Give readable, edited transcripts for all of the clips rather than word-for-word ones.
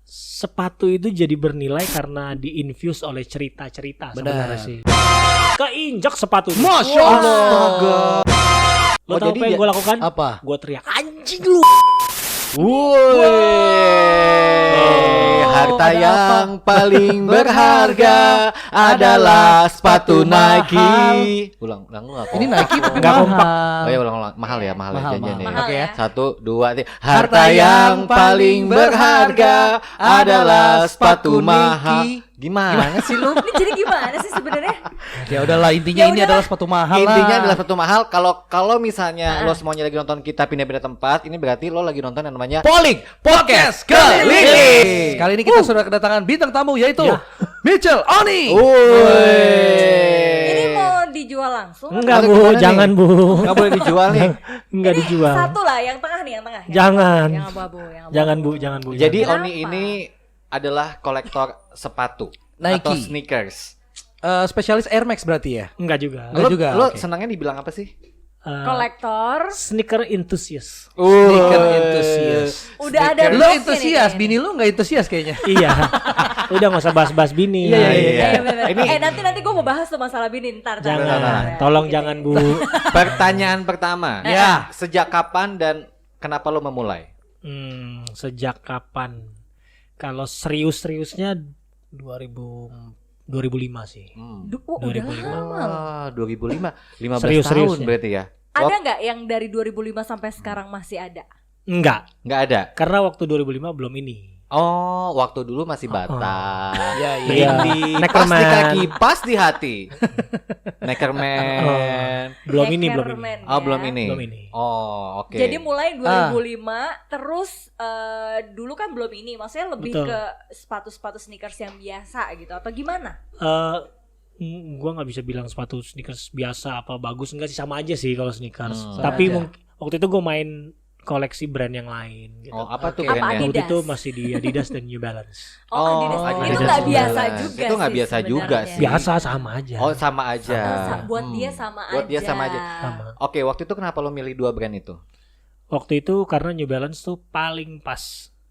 sepatu itu jadi bernilai karena diinfuse oleh cerita-cerita sebenarnya sih. Keinjak sepatu. Masya Allah. Lo tau apa yang gue lakukan? Apa? Gue teriak anjing lu. Harta yang paling berharga adalah sepatu Nike. Ulang lu apa? Ini Nike tapi Nggak kompak. mahal. Oh ya ulang mahal ya janjian ya. Oke ya. 1, 2, 3. Harta yang paling berharga adalah sepatu mahal. Gimana sih lu? Ini jadi gimana sih sebenarnya? Ya udahlah intinya Ya ini udah. adalah sepatu mahal Intinya lah. adalah sepatu mahal. Kalau misalnya lo semuanya lagi nonton kita pindah-pindah tempat, ini berarti lo lagi nonton yang namanya Polling Podcast Keliling. Kali ini kita sudah kedatangan bintang tamu yaitu Mitchell Oni. Ini mau dijual langsung? Enggak Atau bu, gimana nih? jangan bu. Nggak boleh dijual nih. Enggak Ini dijual. satu lah, yang tengah nih, yang tengah. Jangan. Yang abu-abu, yang abu-abu. Jangan bu. Jadi Kenapa? Oni ini adalah kolektor sepatu Nike. atau sneakers. Spesialis Air Max berarti ya? Enggak juga. Enggak juga, Lo oke. senangnya dibilang apa sih? kolektor. Sneaker enthusiast. Sneaker enthusiast. Udah ada Lu blognya nih entusias, kayaknya. bini lu nggak entusias kayaknya. Iya. Udah nggak usah bahas-bahas bini. Iya. Bener. Ini- nanti gue mau bahas tuh masalah bini ntar. Jangan. Nah. Tolong Gitu. jangan bu. Pertanyaan pertama. Ya. Sejak kapan dan kenapa lo memulai? Sejak kapan? Kalau serius-seriusnya 2005 sih. Oh, udah 2005. lama. Ah, 2005. 15 Serius-serius tahun ya? berarti ya? Ada nggak yang dari 2005 sampai sekarang masih ada? Enggak. Nggak ada. Karena waktu 2005 belum ini. Oh, waktu dulu masih Bata. Iya, Iya. Ini pas di Neckerman. kaki, pas di hati. Neckerman. Belum ini. Neckerman, Oh, ya. belum ini. Belum ini. Oh, oke. Jadi mulai 2005 terus dulu kan belum ini, maksudnya lebih Betul. ke sepatu-sepatu sneakers yang biasa gitu atau gimana? Gua nggak bisa bilang sepatu sneakers biasa apa bagus, enggak sih, sama aja sih kalau sneakers. Sama Tapi aja. waktu itu gue main koleksi brand yang lain gitu. Oh, apa tuh Oke. Apa brandnya? Adidas? Waktu itu masih di Adidas dan New Balance. Oh, Adidas. Adidas Itu dan nggak New biasa Balance. juga Itu nggak sih biasa juga sebenarnya. sih. Biasa sama aja. Oh, sama aja. Buat dia sama Buat aja. dia sama aja. Sama. Oke, waktu itu kenapa lo milih dua brand itu? Waktu itu karena New Balance tuh paling pas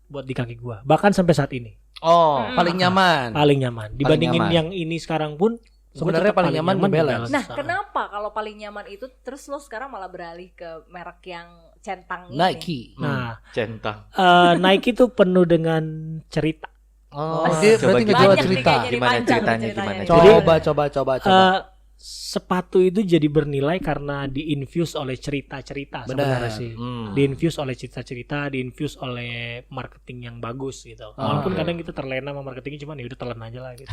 buat di kaki gua. Bahkan sampai saat ini Oh, Paling nyaman. paling nyaman. Dibandingin nyaman. yang ini sekarang pun gua Sebenarnya tetap paling nyaman New Balance. Nah, kenapa kalau paling nyaman itu terus lo sekarang malah beralih ke merek yang centang ini? Nike. Nah, centang. Nike tuh penuh dengan cerita. Oh, dia coba berarti gimana? ngejual Banyak nih cerita. kayaknya nih, Gimana panjang ceritanya? nih Gimana? Coba. Sepatu itu jadi bernilai karena diinfuse oleh cerita-cerita sebenarnya Benar. sih. Hmm. Diinfuse oleh cerita-cerita, diinfuse oleh marketing yang bagus gitu. Walaupun oke. kadang kita terlena sama marketingnya, cuman ya udah telan aja lah gitu.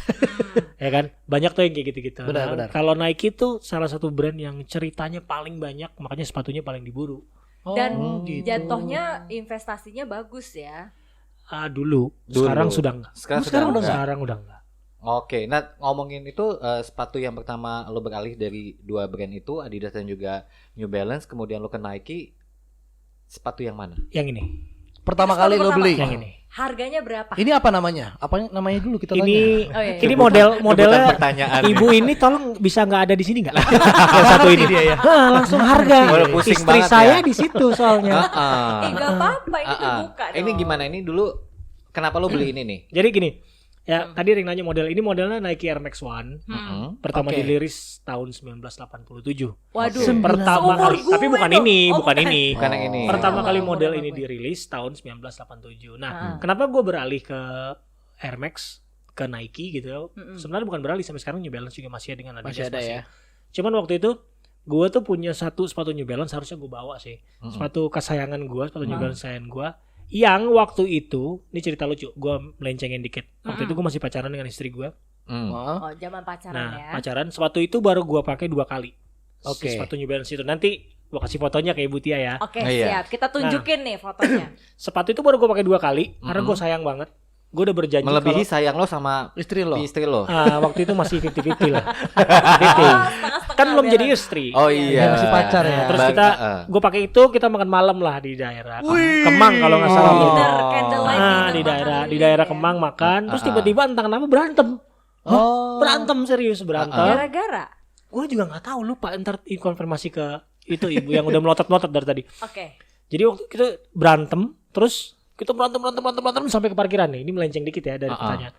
Ya kan? Banyak tuh yang kayak gitu-gitu. Benar. Kalau Nike tuh salah satu brand yang ceritanya paling banyak, makanya sepatunya paling diburu. Dan gitu. jatuhnya investasinya bagus ya. Dulu. Dulu. Sekarang sudah enggak. Sekarang udah enggak. Sekarang udah enggak. Oke, nah ngomongin itu sepatu yang pertama lo beralih dari dua brand itu Adidas dan juga New Balance, kemudian lo ke Nike, sepatu yang mana? Yang ini. Pertama Itu kali sepatu lo pertama. beli. Yang ini. Harganya berapa? Ini apa namanya? Apa namanya dulu kita tanya? Ini Oh, iya. ini Rebutan modelnya pertanyaan. Ibu ini tolong bisa nggak ada di sini nggak? Yang satu ini dia ya. Langsung harga. Waduh, pusing Istri banget saya ya. di situ soalnya. Nggak apa-apa, ini terbuka dong. Ini gimana? Ini dulu kenapa lo beli ini nih? Jadi gini, ya tadi Ring nanya model ini, modelnya Nike Air Max One. Pertama Oke. diliris tahun 1987. Waduh. Pertama Seumur kali, gue tapi bukan dong. ini, Oh, bukan ini. Bukan yang ini. Pertama kali Oh, model bukan, ini bukan. dirilis tahun 1987. Nah, kenapa gue beralih ke Air Max ke Nike gitu? Sebenarnya bukan beralih, sampai sekarang New Balance juga masih ada dengan Adidas. Masih ada ya. Cuman waktu itu gue tuh punya satu sepatu New Balance, harusnya gue bawa sih. Sepatu kesayangan gue, sepatu New Balance kesayangan gue. Yang waktu itu, ini cerita lucu, gue melencengin dikit. Waktu itu gue masih pacaran dengan istri gue. Oh, zaman pacaran Nah, ya. pacaran, sepatu itu baru gue pakai 2 kali. Oke. Sepatu New Balance itu. Nanti gue kasih fotonya ke Ibu Tia ya. Oke, Iya. siap. Kita tunjukin nih fotonya. Sepatu itu baru gue pakai 2 kali, karena gue sayang banget. Gue udah berjanji Melebihi sayang lo sama Istri lo. istri lo. waktu itu masih 50-50 lah. 50. Kan belum jadi istri. Oh Iya, iya. masih pacar ya. Terus Bang, kita, heeh. gue pakai itu, kita makan malam lah di daerah Kemang kalau nggak salah. Dinner, candlelight dinner, Di makan daerah dulu ya. Kemang makan, terus tiba-tiba entah kenapa berantem. Oh. Berantem serius berantem. Gara-gara. Gue juga nggak tahu, lupa, ntar konfirmasi ke itu ibu yang udah melotot-melotot dari tadi. Oke. Jadi waktu kita berantem, terus Kita berantem sampai ke parkiran nih. Ini melenceng dikit ya dari pertanyaan.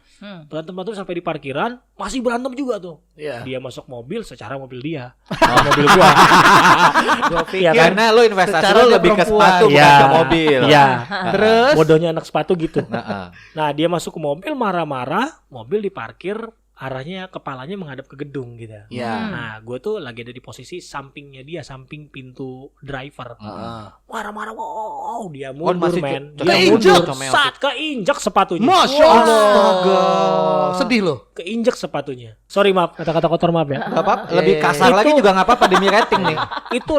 Berantem sampai di parkiran, masih berantem juga tuh. Iya. Dia masuk mobil, secara mobil dia, mobil gua. Gua pikir Karena lo investasi secara lo dia lebih ke perempuan. sepatu bukan Iya. ke mobil. Iya. Terus Bodohnya anak sepatu gitu. Nah, Nah, dia masuk ke mobil marah-marah, mobil diparkir, arahnya kepalanya menghadap ke gedung gitu. ya. Nah, gue tuh lagi ada di posisi sampingnya dia, samping pintu driver. Marah-marah, wow, dia mundur, masih men. ke- Dia keinjak. mundur, saat keinjak sepatunya. Masya Allah. Sedih loh. Keinjak sepatunya. Sorry, maaf, kata-kata kotor, maaf ya. nggak apa-apa. Lebih kasar Itu- lagi juga nggak apa-apa demi rating nih. Itu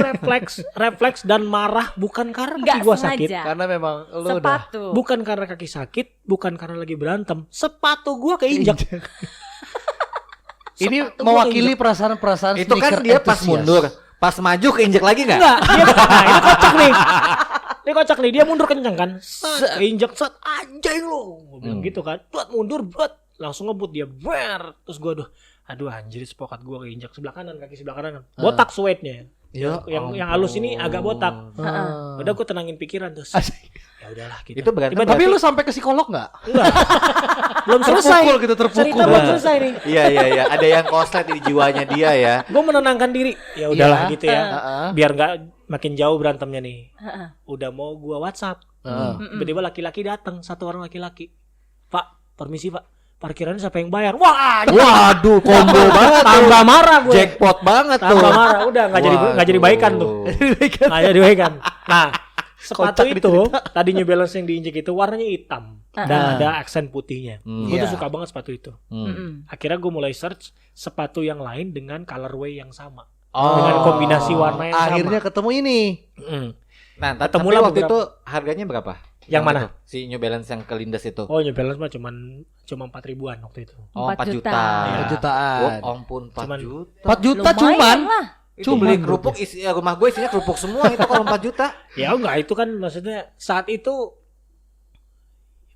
refleks dan marah bukan karena Nggak kaki gua sakit. sengaja. Karena memang lu udah Sepatu. Bukan karena kaki sakit, bukan karena lagi berantem. Sepatu gua keinjak. ini Sepatu gua mewakili keinjak. perasaan-perasaan Itu kan sneaker dia pas enthusiast. mundur, pas maju keinjek lagi nggak? Enggak, dia, nah ini kocak nih. Ini kocak nih, dia mundur kencang kan. Set, keinjak set, anjing lo. Gue bilang gitu kan. Buat mundur, buat langsung ngebut dia. Ber. Terus gue aduh anjir sepokat gue keinjak sebelah kanan, kaki sebelah kanan. Botak suede-nya. Ya Yang halus ini agak botak. Ah. Udah gue tenangin pikiran terus. Asik. Ya udahlah gitu. Itu berarti Tiba-tiba- Tapi lu sampai ke psikolog nggak? enggak. Belum selesai. Terpukul gitu, terpukul. Cerita belum selesai nih. Iya, ada yang koslet di jiwanya dia ya. Gue menenangkan diri. Ya udahlah Iya. gitu ya. Heeh. Biar nggak makin jauh berantemnya nih. Heeh. Udah mau gua WhatsApp. Heeh. Tiba-tiba laki-laki datang, satu orang laki-laki. Pak, permisi Pak. Parkirannya siapa yang bayar? Wah, anjing. Waduh, combo banget tuh. Tambah marah gue. Jackpot banget tuh. Tambah marah. Udah nggak jadi baikan tuh. Nggak jadi baikan. Nah, sepatu Kocak itu tadi New Balance yang diinjek itu warnanya hitam dan ada aksen putihnya. Gue tuh Iya. suka banget sepatu itu. Mm-mm. Akhirnya gue mulai search sepatu yang lain dengan colorway yang sama. Oh. Dengan kombinasi warna yang Akhirnya sama. ketemu ini. Nah, tapi Ketemulah waktu beberapa- itu harganya berapa? Yang mana? itu? Si New Balance yang kelindes itu. Oh, New Balance mah cuma 4 ribuan waktu itu. Oh, 4 juta. 4 jutaan. Oh, ampun, 4 Cuman- juta. 4 juta Lumayan cuman. lah. Itu Cuman beli kerupuk isi rumah gue isinya kerupuk semua itu kalau 4 juta. Ya enggak, itu kan maksudnya saat itu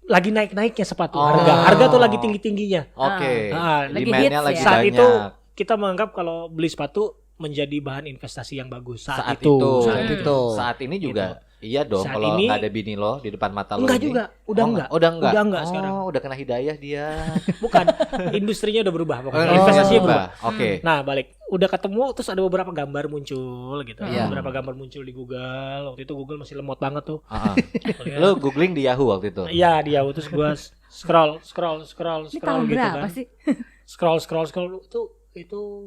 lagi naik-naiknya sepatu. Oh. Harga tuh lagi tinggi-tingginya. Oke. Ah, lagi Demand-nya hits lagi ya. Saat banyak. itu kita menganggap kalau beli sepatu menjadi bahan investasi yang bagus saat, Saat itu. Saat Saat itu. itu. Saat ini juga iya dong Saat kalau ini- nggak ada bini lo di depan mata lo. Enggak ini. juga, udah Oh, enggak. Udah enggak. Udah enggak sekarang. Oh, udah kena hidayah dia. Bukan, industrinya udah berubah pokoknya. Oh, Investasinya berubah. berubah. Oke. Nah, balik. Udah ketemu terus ada beberapa gambar muncul gitu. Iya. Beberapa gambar muncul di Google. Waktu itu Google masih lemot banget tuh. Heeh. Lo googling di Yahoo waktu itu. Iya, dia terus gua scroll Ini tahun gitu berapa kan. sih? Scroll itu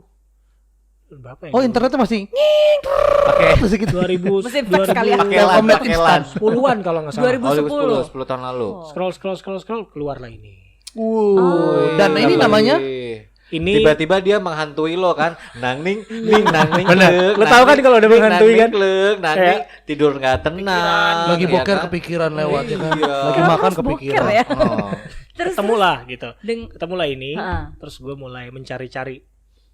berapa ya? Oh, internetnya masih Pakai masih gitu. 2000 Mesin fax kali ya. Telkomnet instan. 10-an kalau nggak salah. 2010. 10 tahun lalu. Scroll keluarlah ini. Dan ini namanya Ini tiba-tiba dia menghantui lo kan, nang ning nang ning. Bener. klek, Lo tahu kan nang kalau udah ning, menghantui nang ning, kan? klek, nang Kayak ning, tidur nggak tenang. Lagi ya boker kan? kepikiran lewat ya kan. Iya. Lagi Kenapa makan harus kepikiran. boker ya? Oh. Terus ketemulah gitu. Deng- Ketemulah ini. Heeh. Terus gue mulai mencari-cari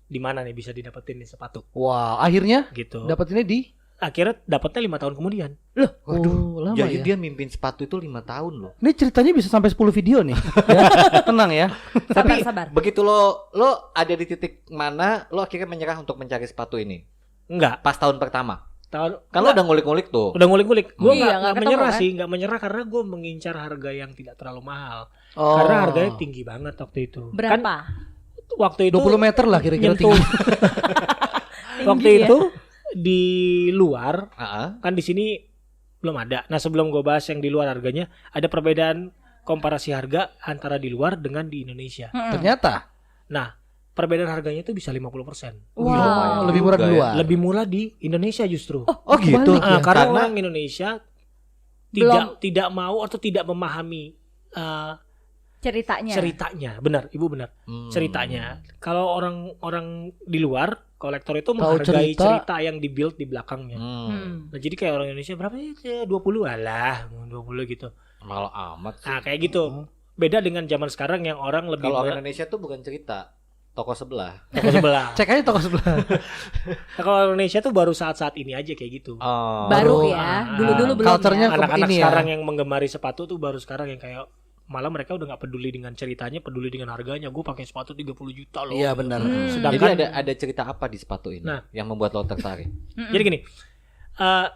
di mana nih bisa didapetin nih sepatu Wah, akhirnya gitu. dapat ini di Akhirnya dapatnya 5 tahun kemudian. Waduh, lama Jadi ya. dia mimpin sepatu itu 5 tahun loh. Ini ceritanya bisa sampai 10 video nih. Ya, tenang ya. sabar. Begitu lo ada di titik mana lo akhirnya menyerah untuk mencari sepatu ini? Enggak. Pas tahun pertama. Tahun Kan lo udah ngulik-ngulik tuh. udah ngulik-ngulik. Gue Iya, nggak nggak ketemu, menyerah kan? sih, nggak menyerah karena gue mengincar harga yang tidak terlalu mahal. Oh. Karena harganya tinggi banget waktu itu. Kan Berapa? waktu itu 20 meter lah kira-kira nyentuh. tinggi. Waktu Tinggi ya? itu di luar Heeh. kan di sini belum ada. Nah sebelum gue bahas yang di luar harganya, ada perbedaan komparasi harga antara di luar dengan di Indonesia. Ternyata Nah perbedaan harganya itu bisa 50%. Wow. lebih murah di juga ya. luar. Lebih murah di Indonesia justru. Oh gitu. kebalik ya? Karena Karena orang Indonesia tidak mau atau tidak memahami ceritanya. Benar, Ibu benar. Ceritanya. Kalau orang di luar kolektor itu Tahu menghargai cerita. cerita yang di-build di belakangnya. Hmm. Nah, jadi kayak orang Indonesia berapa ya? 20 alah, 20 gitu. Malah amat sih. Nah, kayak gitu. Beda dengan zaman sekarang yang orang lebih Kalau orang Indonesia tuh bukan cerita, toko sebelah. toko sebelah. cek aja toko sebelah. Nah, kalau orang Indonesia tuh baru saat-saat ini aja kayak gitu. Oh. Baru Baru, ya. Dulu-dulu belum culture-nya ya. Anak-anak ini ya. sekarang yang menggemari sepatu tuh baru sekarang yang kayak malah mereka udah nggak peduli dengan ceritanya, peduli dengan harganya. Gue pakai sepatu 30 juta loh. Iya benar. Sedangkan Jadi ada cerita apa di sepatu ini Nah. yang membuat lo tertarik? Jadi gini,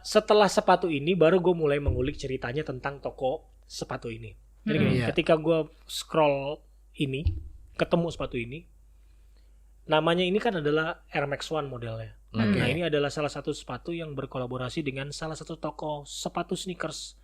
setelah sepatu ini baru gue mulai mengulik ceritanya tentang toko sepatu ini. Jadi gini, Iya. ketika gue scroll ini, ketemu sepatu ini, namanya ini kan adalah Air Max One modelnya. Hmm. Nah ini adalah salah satu sepatu yang berkolaborasi dengan salah satu toko sepatu sneakers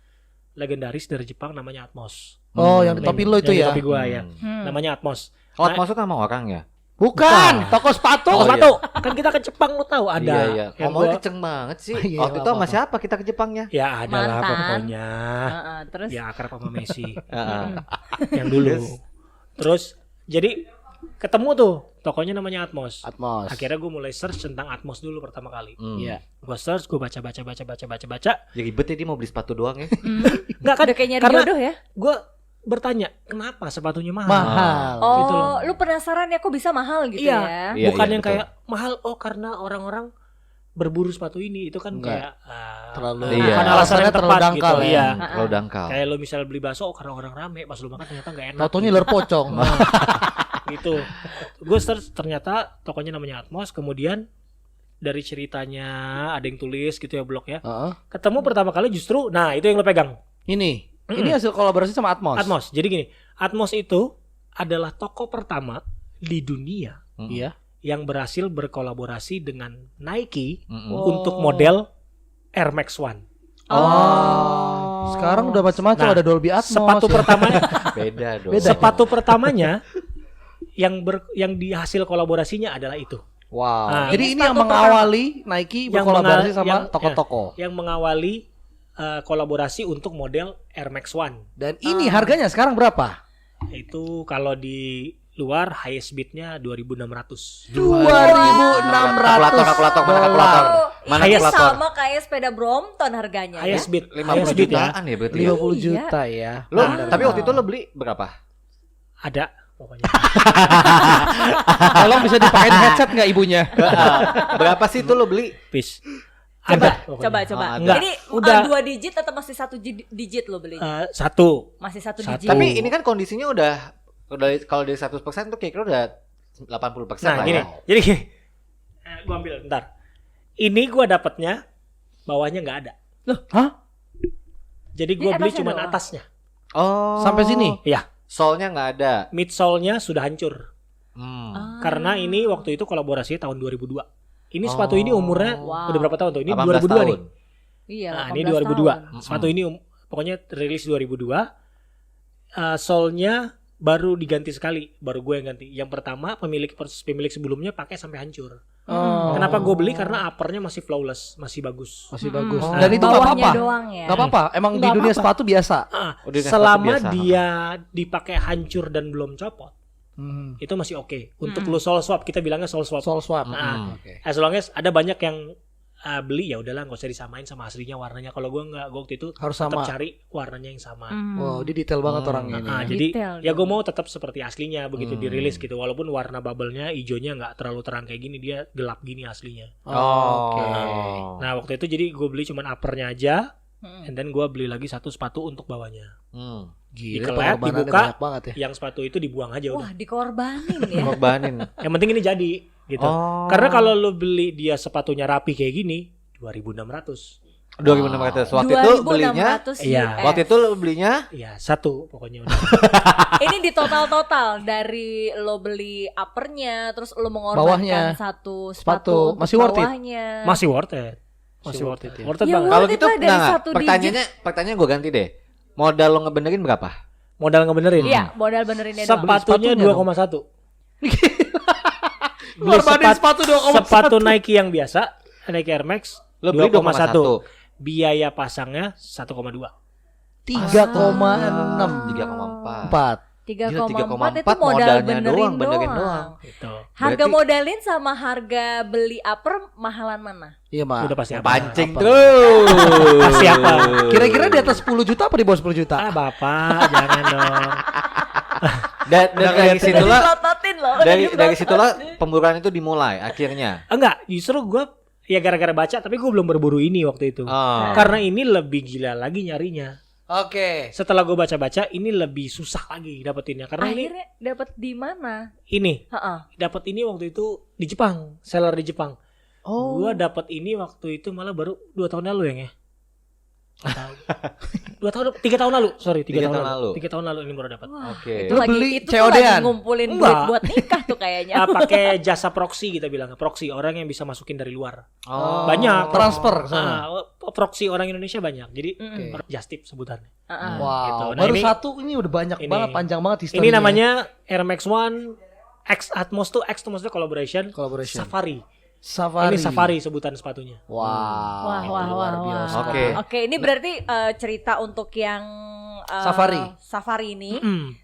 legendaris dari Jepang namanya Atmos. Oh, yang di topi lo itu Yang di ya? topi gua ya. Hmm. Namanya Atmos. Oh, maksud nama orang ya? Bukan, toko sepatu. Toko Oh, sepatu. Kan kita ke Jepang lu tahu ada. Iya, iya. Yang Ngomongnya gua- kenceng banget sih. Iya, Waktu itu sama apa-apa. siapa kita ke Jepangnya? Ya ada lah Mantan. pokoknya. Heeh, terus Ya akrab sama Messi Heeh. yang dulu. Terus jadi ketemu tuh tokonya namanya Atmos. Atmos. Akhirnya gue mulai search tentang Atmos dulu pertama kali. Hmm. Iya. Gue search, gue baca. Ya ribet ya dia mau beli sepatu doang ya. Enggak kan? udah kayak nyari Karena jodoh ya. gue bertanya kenapa sepatunya mahal? Mahal. Oh, gitu loh. lu penasaran ya kok bisa mahal gitu Iya. ya? Iya, Bukan iya, yang betul. kayak mahal karena orang-orang berburu sepatu ini itu kan Enggak. kayak Terlalu- Iya. bukan alasan Alasannya yang terlalu tepat dangkal gitu. ya. Iya. Kalau dangkal. Kayak lo misal beli bakso karena orang rame, pas lo makan ternyata nggak enak. Taunya ler pocong. Gitu. Gue search ternyata tokonya namanya Atmos. Kemudian dari ceritanya ada yang tulis gitu ya blog ya. Heeh. Ketemu pertama kali justru, nah itu yang lo pegang. Ini hasil kolaborasi sama Atmos. Atmos. Jadi gini, Atmos itu adalah toko pertama di dunia Mm-mm. Iya. yang berhasil berkolaborasi dengan Nike Mm-mm. untuk model Air Max One. Oh. Sekarang udah macam-macam, Nah, ada Dolby Atmos. Sepatu pertamanya, Beda dong. Beda. sepatu pertamanya yang di hasil kolaborasinya adalah itu. Wow. Nah, Jadi ini yang sepatu mengawali Nike Yang berkolaborasi mengal- sama yang- toko-toko. Yang mengawali kolaborasi untuk model Air Max One. Dan ini harganya sekarang berapa? Itu kalau di luar highest bidnya 2.600. 2.600. Kalkulator, mana kalkulator? Mana Ini kalkulator? sama kayak sepeda Brompton harganya ya. Highest bid, 50 highest bid ya. jutaan ya berarti. ya? 50 Iya. juta ya. Lo, Nah, tapi waktu itu lo beli berapa? Ada pokoknya. Tolong bisa dipakein headset nggak ibunya? Berapa sih itu lo beli? Peace. Coba, Ada pokoknya. coba. Oh, ada. Enggak, Ini udah. 2 digit atau masih 1 digit lo beli? Satu. Masih 1 satu. digit. Tapi ini kan kondisinya udah kalau dari 100% tuh kira-kira udah 80% Nah lah gini, ya. jadi gini, gua ambil bentar. Ini gua dapatnya, bawahnya nggak ada. Hah? Jadi Ini gua beli atasnya cuma doang? atasnya. Oh. Sampai sini? Ya, Soalnya nggak ada. midsole-nya sudah hancur. Hmm. Ah. Karena ini waktu itu kolaborasi tahun 2002. Ini sepatu ini umurnya Wow. udah berapa tahun tuh? Ini 18 2002 nih. tahun. Iya, Nah, 18 ini 2002. tahun. Sepatu ini pokoknya rilis 2002. Sole-nya baru diganti sekali, baru gue yang ganti. Yang pertama pemilik sebelumnya pakai sampai hancur. Oh. Kenapa gue beli? Karena uppernya masih flawless, masih bagus. Masih bagus. Oh. Dan itu nggak Bawahnya apa-apa. doang ya. Nggak apa-apa. Emang di Nggak dunia apa-apa. sepatu biasa. Oh, di sepatu Selama biasa. dia dipakai hancur dan belum copot, itu masih oke. Untuk lu sole swap, kita bilangnya sole swap. Soul swap. Nah, Oke. as long as ada banyak yang beli ya udahlah nggak usah disamain sama aslinya warnanya. Kalau gue nggak, gue waktu itu Harus tetap sama. cari warnanya yang sama. Wow, dia detail banget orangnya ini. Nah, ya. jadi Detail ya gue dong. mau tetap seperti aslinya begitu dirilis gitu. Walaupun warna bubble-nya hijaunya nggak terlalu terang kayak gini, dia gelap gini aslinya. Oh. Oke. Nah waktu itu jadi gue beli cuman uppernya aja, Mm. and then gue beli lagi satu sepatu untuk bawahnya. Hmm. Gila, Dikelet, pengorbanannya dibuka. banyak banget ya. Yang sepatu itu dibuang aja udah. Wah, dikorbanin ya. Korbanin. Yang penting ini jadi gitu. Oh. Karena kalau lu beli dia sepatunya rapi kayak gini, 2.600. 2.600. Waktu itu belinya 2.600 Iya. US. Waktu itu lo belinya Ya satu pokoknya udah. Ini di total dari lo beli uppernya, terus lo Bawahnya. mengorbankan satu Sepatu. sepatu Masih worth it? bawahnya. Masih worth it. Masih worth it. ya. Worth it Ya, banget. worth kalau it gitu lah dari nah, satu pertanyaannya gue ganti deh. Modal lo ngebenerin berapa? Modal ngebenerin. Iya, modal benerinnya doang. Sepatunya sepatunya 2,1. Beli Ngorbanin sepatu 2,1. sepatu Nike yang biasa, Nike Air Max Lo beli 2,1. Biaya pasangnya 1,2. 3,6. 3,4. 3,4 itu 3,4 modal modalnya benerin benerin doang. doang. Gitu. Harga Berarti- modalin sama harga beli upper mahalan mana? Iya, Mak. Udah pasti apa? Pancing Apa? terus. Pasti apa? Kira-kira di atas 10 juta apa di bawah 10 juta? Ah, Bapak, jangan dong. Dan dari situlah Dipelototin loh. dari situlah pemburuan itu dimulai akhirnya. Enggak, justru gue ya gara-gara baca, tapi gue belum berburu ini waktu itu. Oh. Karena ini lebih gila lagi nyarinya. Oke. Setelah gue baca-baca, ini lebih susah lagi dapetinnya. Karena Akhirnya dapat di mana? ini Heeh. dapat ini waktu itu di Jepang, seller di Jepang. Oh. Gue dapat ini waktu itu malah baru 2 tahun lalu ya. 3 tahun lalu. Sorry, 3 3 tahun tahun lalu. lalu. 3 tahun lalu ini baru dapat. Oke. Itu Lu lagi beli itu tuh lagi COD-an? ngumpulin duit Enggak. buat nikah tuh kayaknya. Pakai jasa proxy kita bilang. Proxy, orang yang bisa masukin dari luar. Oh. Banyak. Transfer ke sana. Proxy orang Indonesia banyak. Jadi Mm-mm. just tip sebutannya. Wow, Gitu. Nah, baru ini- satu ini udah banyak ini- banget, panjang banget historinya. Ini namanya Air Max One X Atmos tuh maksudnya collaboration. Collaboration. Safari. Safari. Ini Safari sebutan sepatunya. Wow. Wah, luar biasa. Oke. Oke, ini berarti cerita untuk yang Safari ini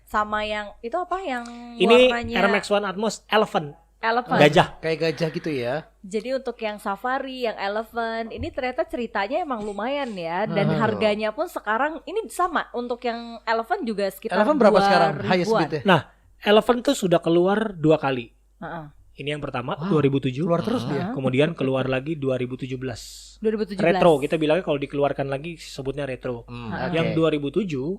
sama yang itu apa yang Ini warnanya Air Max One Atmos Elephant. elephant. Gajah. Kayak gajah gitu ya. Jadi untuk yang Safari, yang elephant, ini ternyata ceritanya emang lumayan ya, dan harganya pun sekarang ini sama. Untuk yang elephant juga sekitar Elephant berapa 2 sekarang highest ribuan. bidnya? Nah, Elephant tuh sudah keluar 2 kali. Heeh. Ini yang pertama 2007. Keluar terus dia. Kemudian keluar lagi 2017. 2017. Retro, kita bilangnya kalau dikeluarkan lagi sebutnya retro. Oke. Yang 2007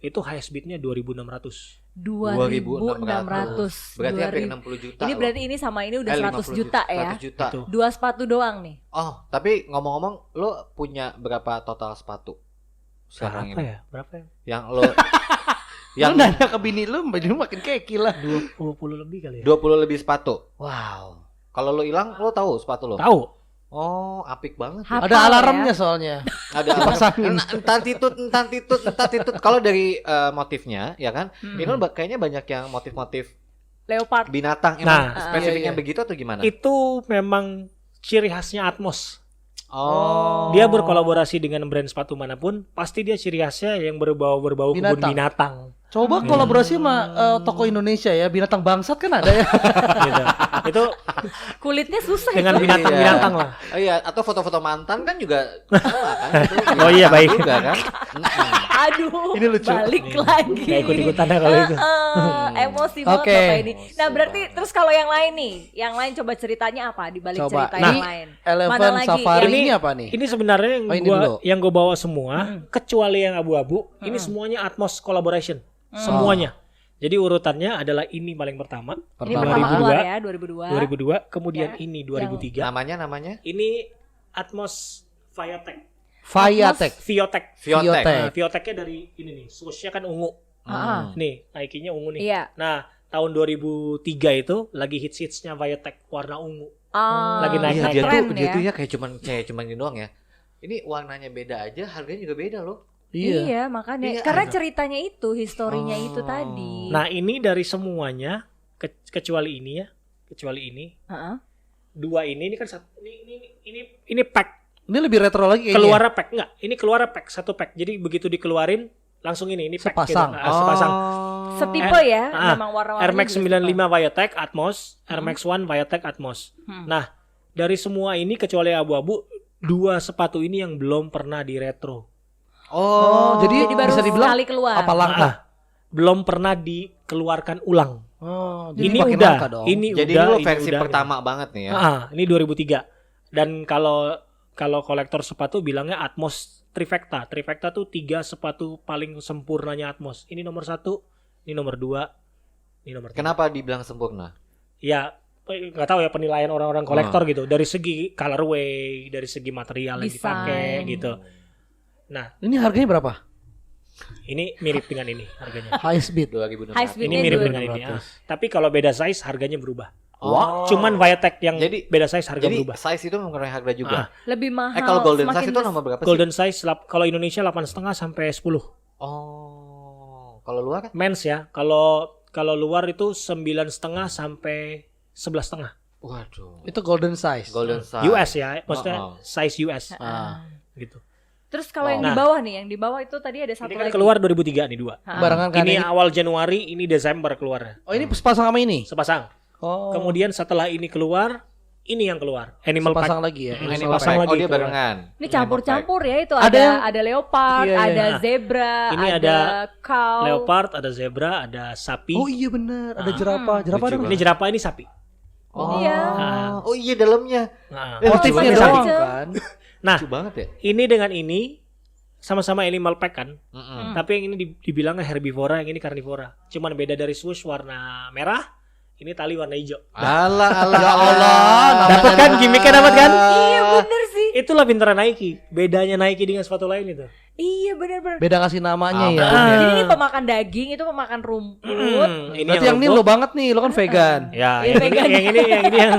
itu highest bidnya 2.600. 2.600. Berarti hampir 60 juta. Ini loh. berarti ini sama ini udah 100 50 juta ya. 100 juta. Itu. 2 sepatu doang nih. Oh, tapi ngomong-ngomong, lo punya berapa total sepatu sekarang Berapa ini? ya? Berapa ya? Yang lo Yang yang nanya ke bini lu makin keki lah. 20 lebih kali ya. 20 lebih sepatu. Wow. Kalau lo hilang, lo tahu sepatu lo? Tahu. Oh, apik banget. Hafal Ada ya. alarmnya soalnya. Ada Dipasangin. entar titut. Kalau dari motifnya, ya kan? Ini kan kayaknya banyak yang motif-motif Leopard. binatang. Nah, Emang spesifiknya iya. begitu atau gimana? Itu memang ciri khasnya Atmos. Oh. Dia berkolaborasi dengan brand sepatu manapun, pasti dia ciri khasnya yang berbau kebun Binatang. binatang. Coba kolaborasi sama toko Indonesia ya, binatang bangsat kan ada ya. Gitu. Itu Kulitnya susah dengan itu. binatang-binatang lah. Oh iya, atau foto-foto mantan kan juga salah kan? Itu Oh iya, baik. juga kan? Aduh, Ini lucu. balik lagi. Kayak ikut-ikutan ya kalau itu. Emosi banget Oke. Bapak ini. Nah, berarti terus kalau yang lain nih, yang lain coba ceritanya apa di balik Coba. cerita Nah, yang lain? Elephant Mana lagi? Safari Ini- ini apa nih? Ini sebenarnya Oh, ini dulu. yang gue bawa semua, kecuali yang abu-abu, ini semuanya Atmos collaboration. Semuanya. Jadi urutannya adalah ini paling pertama, Ini Pertama. pertama 2002. keluar ya, 2002. 2002, kemudian Ya. ini 2003. Namanya? Ini Atmos Viotech. Viatech. Viotech. Viotech. Viotech. Nah, Viotechnya dari ini nih, swooshnya kan ungu. Ah, Nih, Nike-nya ungu nih. Iya. Nah, tahun 2003 itu lagi hits-hitsnya Viotech warna ungu. Ah, Lagi naik- Iya, naik dia tren tuh ya kayak cuman ini doang ya. Ini warnanya beda aja, harganya juga beda loh. Iya, makanya Iya, karena ada. ceritanya itu, historinya Oh. itu tadi. Nah, ini dari semuanya kecuali ini ya. Kecuali ini. Heeh. Dua ini kan satu ini pack. Ini lebih retro lagi kayaknya. Keluar pack enggak? Ini keluar pack, satu pack. Jadi begitu dikeluarin langsung ini pack Sepasang. gitu. Sepasang. Setipe ya, Ah, memang warna-warna. Air Max 95 Viotech Atmos, Air Max One Viotech Atmos. Nah, dari semua ini kecuali abu-abu, 2 sepatu ini yang belum pernah di retro. Oh, jadi Jadi baru bisa dibilang sekali keluar. apa langka? Belum pernah dikeluarkan ulang. Oh, jadi Ini makin udah, langka dong. ini Jadi udah, lu ini versi udah. pertama banget nih ya. Ini 2003. Dan kalau kolektor sepatu bilangnya Atmos Trifecta. Trifecta tuh 3 sepatu paling sempurnanya Atmos. Ini nomor 1, ini nomor 2, ini nomor 3. Kenapa dibilang sempurna? Ya nggak tahu ya penilaian orang-orang kolektor gitu. Dari segi colorway, dari segi material yang Desain. dipakai gitu. Nah, Ini harganya berapa? ini mirip dengan ini harganya. High speed. 2006. High speed. Ini Ini mirip dua- dengan ini. Tapi kalau beda size harganya berubah. Oh. Cuman Viotech yang Jadi- beda size harga Jadi berubah. size itu mempengaruhi harga juga. Lebih mahal. Kalau golden semakin size itu nomor berapa sih? Golden size kalau Indonesia 8,5 sampai 10. Oh, kalau luar? Men's ya. Kalau luar itu 9,5 sampai 11,5. Waduh. Itu golden size. Golden size. US ya, maksudnya Oh. size US Ah. gitu. Terus kalau yang Nah. di bawah nih, yang di bawah itu tadi ada satu Ini kan lagi. keluar 2003 nih 2. Barengan kan Ini ini. awal Januari, ini Desember keluarnya. Oh, ini sepasang sama ini. Sepasang. Oh. Kemudian setelah ini keluar, ini yang keluar. Animal sepasang Pack. lagi ya. Animal Animal Pack. Pack Oh, lagi dia keluar. barengan. Ini campur-campur ya itu Ada yang- ada leopard, Iya, iya. ada Nah, zebra, ini ada ada cow. Leopard, ada zebra, ada sapi. Oh iya benar, ada jerapah. Jerapah Lucu ada Ini jerapah, ini sapi. Oh. Iya. Oh iya dalamnya. Nah, motifnya Lucu doang banget. kan. nah, Lucu banget ya. ini dengan ini sama-sama animal pack kan. Mm-mm. Tapi yang ini dibilangnya herbivora, yang ini carnivora. Cuman beda dari swoosh warna merah, ini tali warna hijau. Alah. Ya Allah, Dapat kan gimmicknya dapat kan? Iya bener sih. Itulah pintaran Nike. Bedanya Nike dengan sepatu lain itu. Iya benar-benar. Beda ngasih namanya ya. Jadi ini pemakan daging, itu pemakan rumput. Ini Berarti yang ini lo banget nih, lo kan vegan. Ya, Iya, vegan. yang ini yang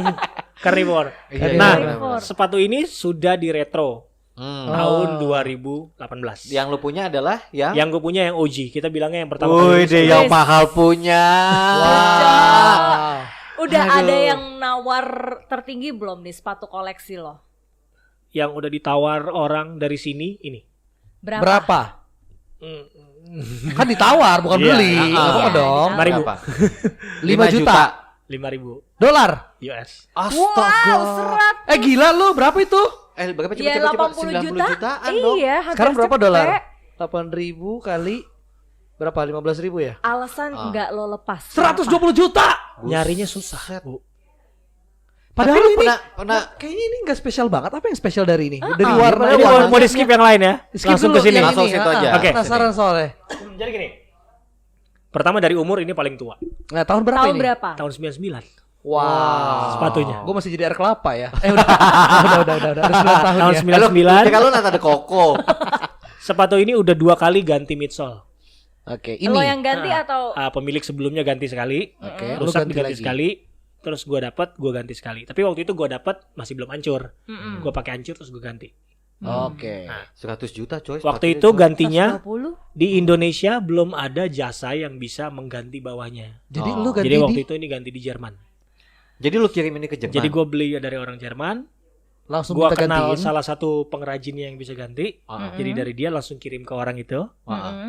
carnivore. Iya, Nah, carnivore. sepatu ini sudah diretro tahun 2018. Yang lu punya adalah yang Yang gue punya yang OG. Kita bilangnya yang pertama Woi kali. deh yang Yes. mahal punya. Wow. Udah Aduh. ada yang nawar tertinggi belum nih sepatu koleksi lo? Yang udah ditawar orang dari sini ini. Berapa? Hmm. Kan ditawar bukan Iya. beli. Iya, Nggak apa-apa dong. ditawar. 5.000 Berapa? 5 juta 5.000 dolar. US. Astaga. Wow, serat. Gila lu, berapa itu? Berapa Ya coba 80 90 juta. jutaan dong. Iya, hampir Sekarang berapa cepet. dolar? 8.000 kali berapa? 15.000 ya? Alasan nggak lo lepas. 120 juta. Nyarinya susah, Bu. Padahal Tapi lu ini pernah kayaknya ini nggak spesial banget. Apa yang spesial dari ini? Dari Ini warnanya mau di skip yang lain ya. Skip Langsung dulu ke sini. yang Langsung ini, situ aja. Oke. Penasaran soalnya. Jadi gini. Pertama dari umur ini paling tua. Nah, tahun berapa Tahun ini? berapa? Tahun 99. Wow. Sepatunya. Gue masih jadi air kelapa ya. Udah. Udah 9 tahun Tahun ya. 99. kalau nanti ada koko. Sepatu ini udah 2 kali ganti midsole. Oke, ini. Lo yang ganti atau Pemilik sebelumnya ganti sekali. Oke, lu Rusak ganti diganti lagi. sekali. Terus gue ganti sekali. Tapi waktu itu gue dapat masih belum hancur. Gue pakai hancur terus gue ganti. Oke. 100 juta coy. Waktu itu gantinya 120? di Indonesia belum ada jasa yang bisa mengganti bawahnya. Jadi Oh. lu ganti Jadi waktu di itu ini ganti di Jerman. Jadi lu kirim ini ke Jerman. Jadi gue beli dari orang Jerman. langsung Gue kita kenal gantiin. salah satu pengrajinnya yang bisa ganti. Jadi dari dia langsung kirim ke orang itu.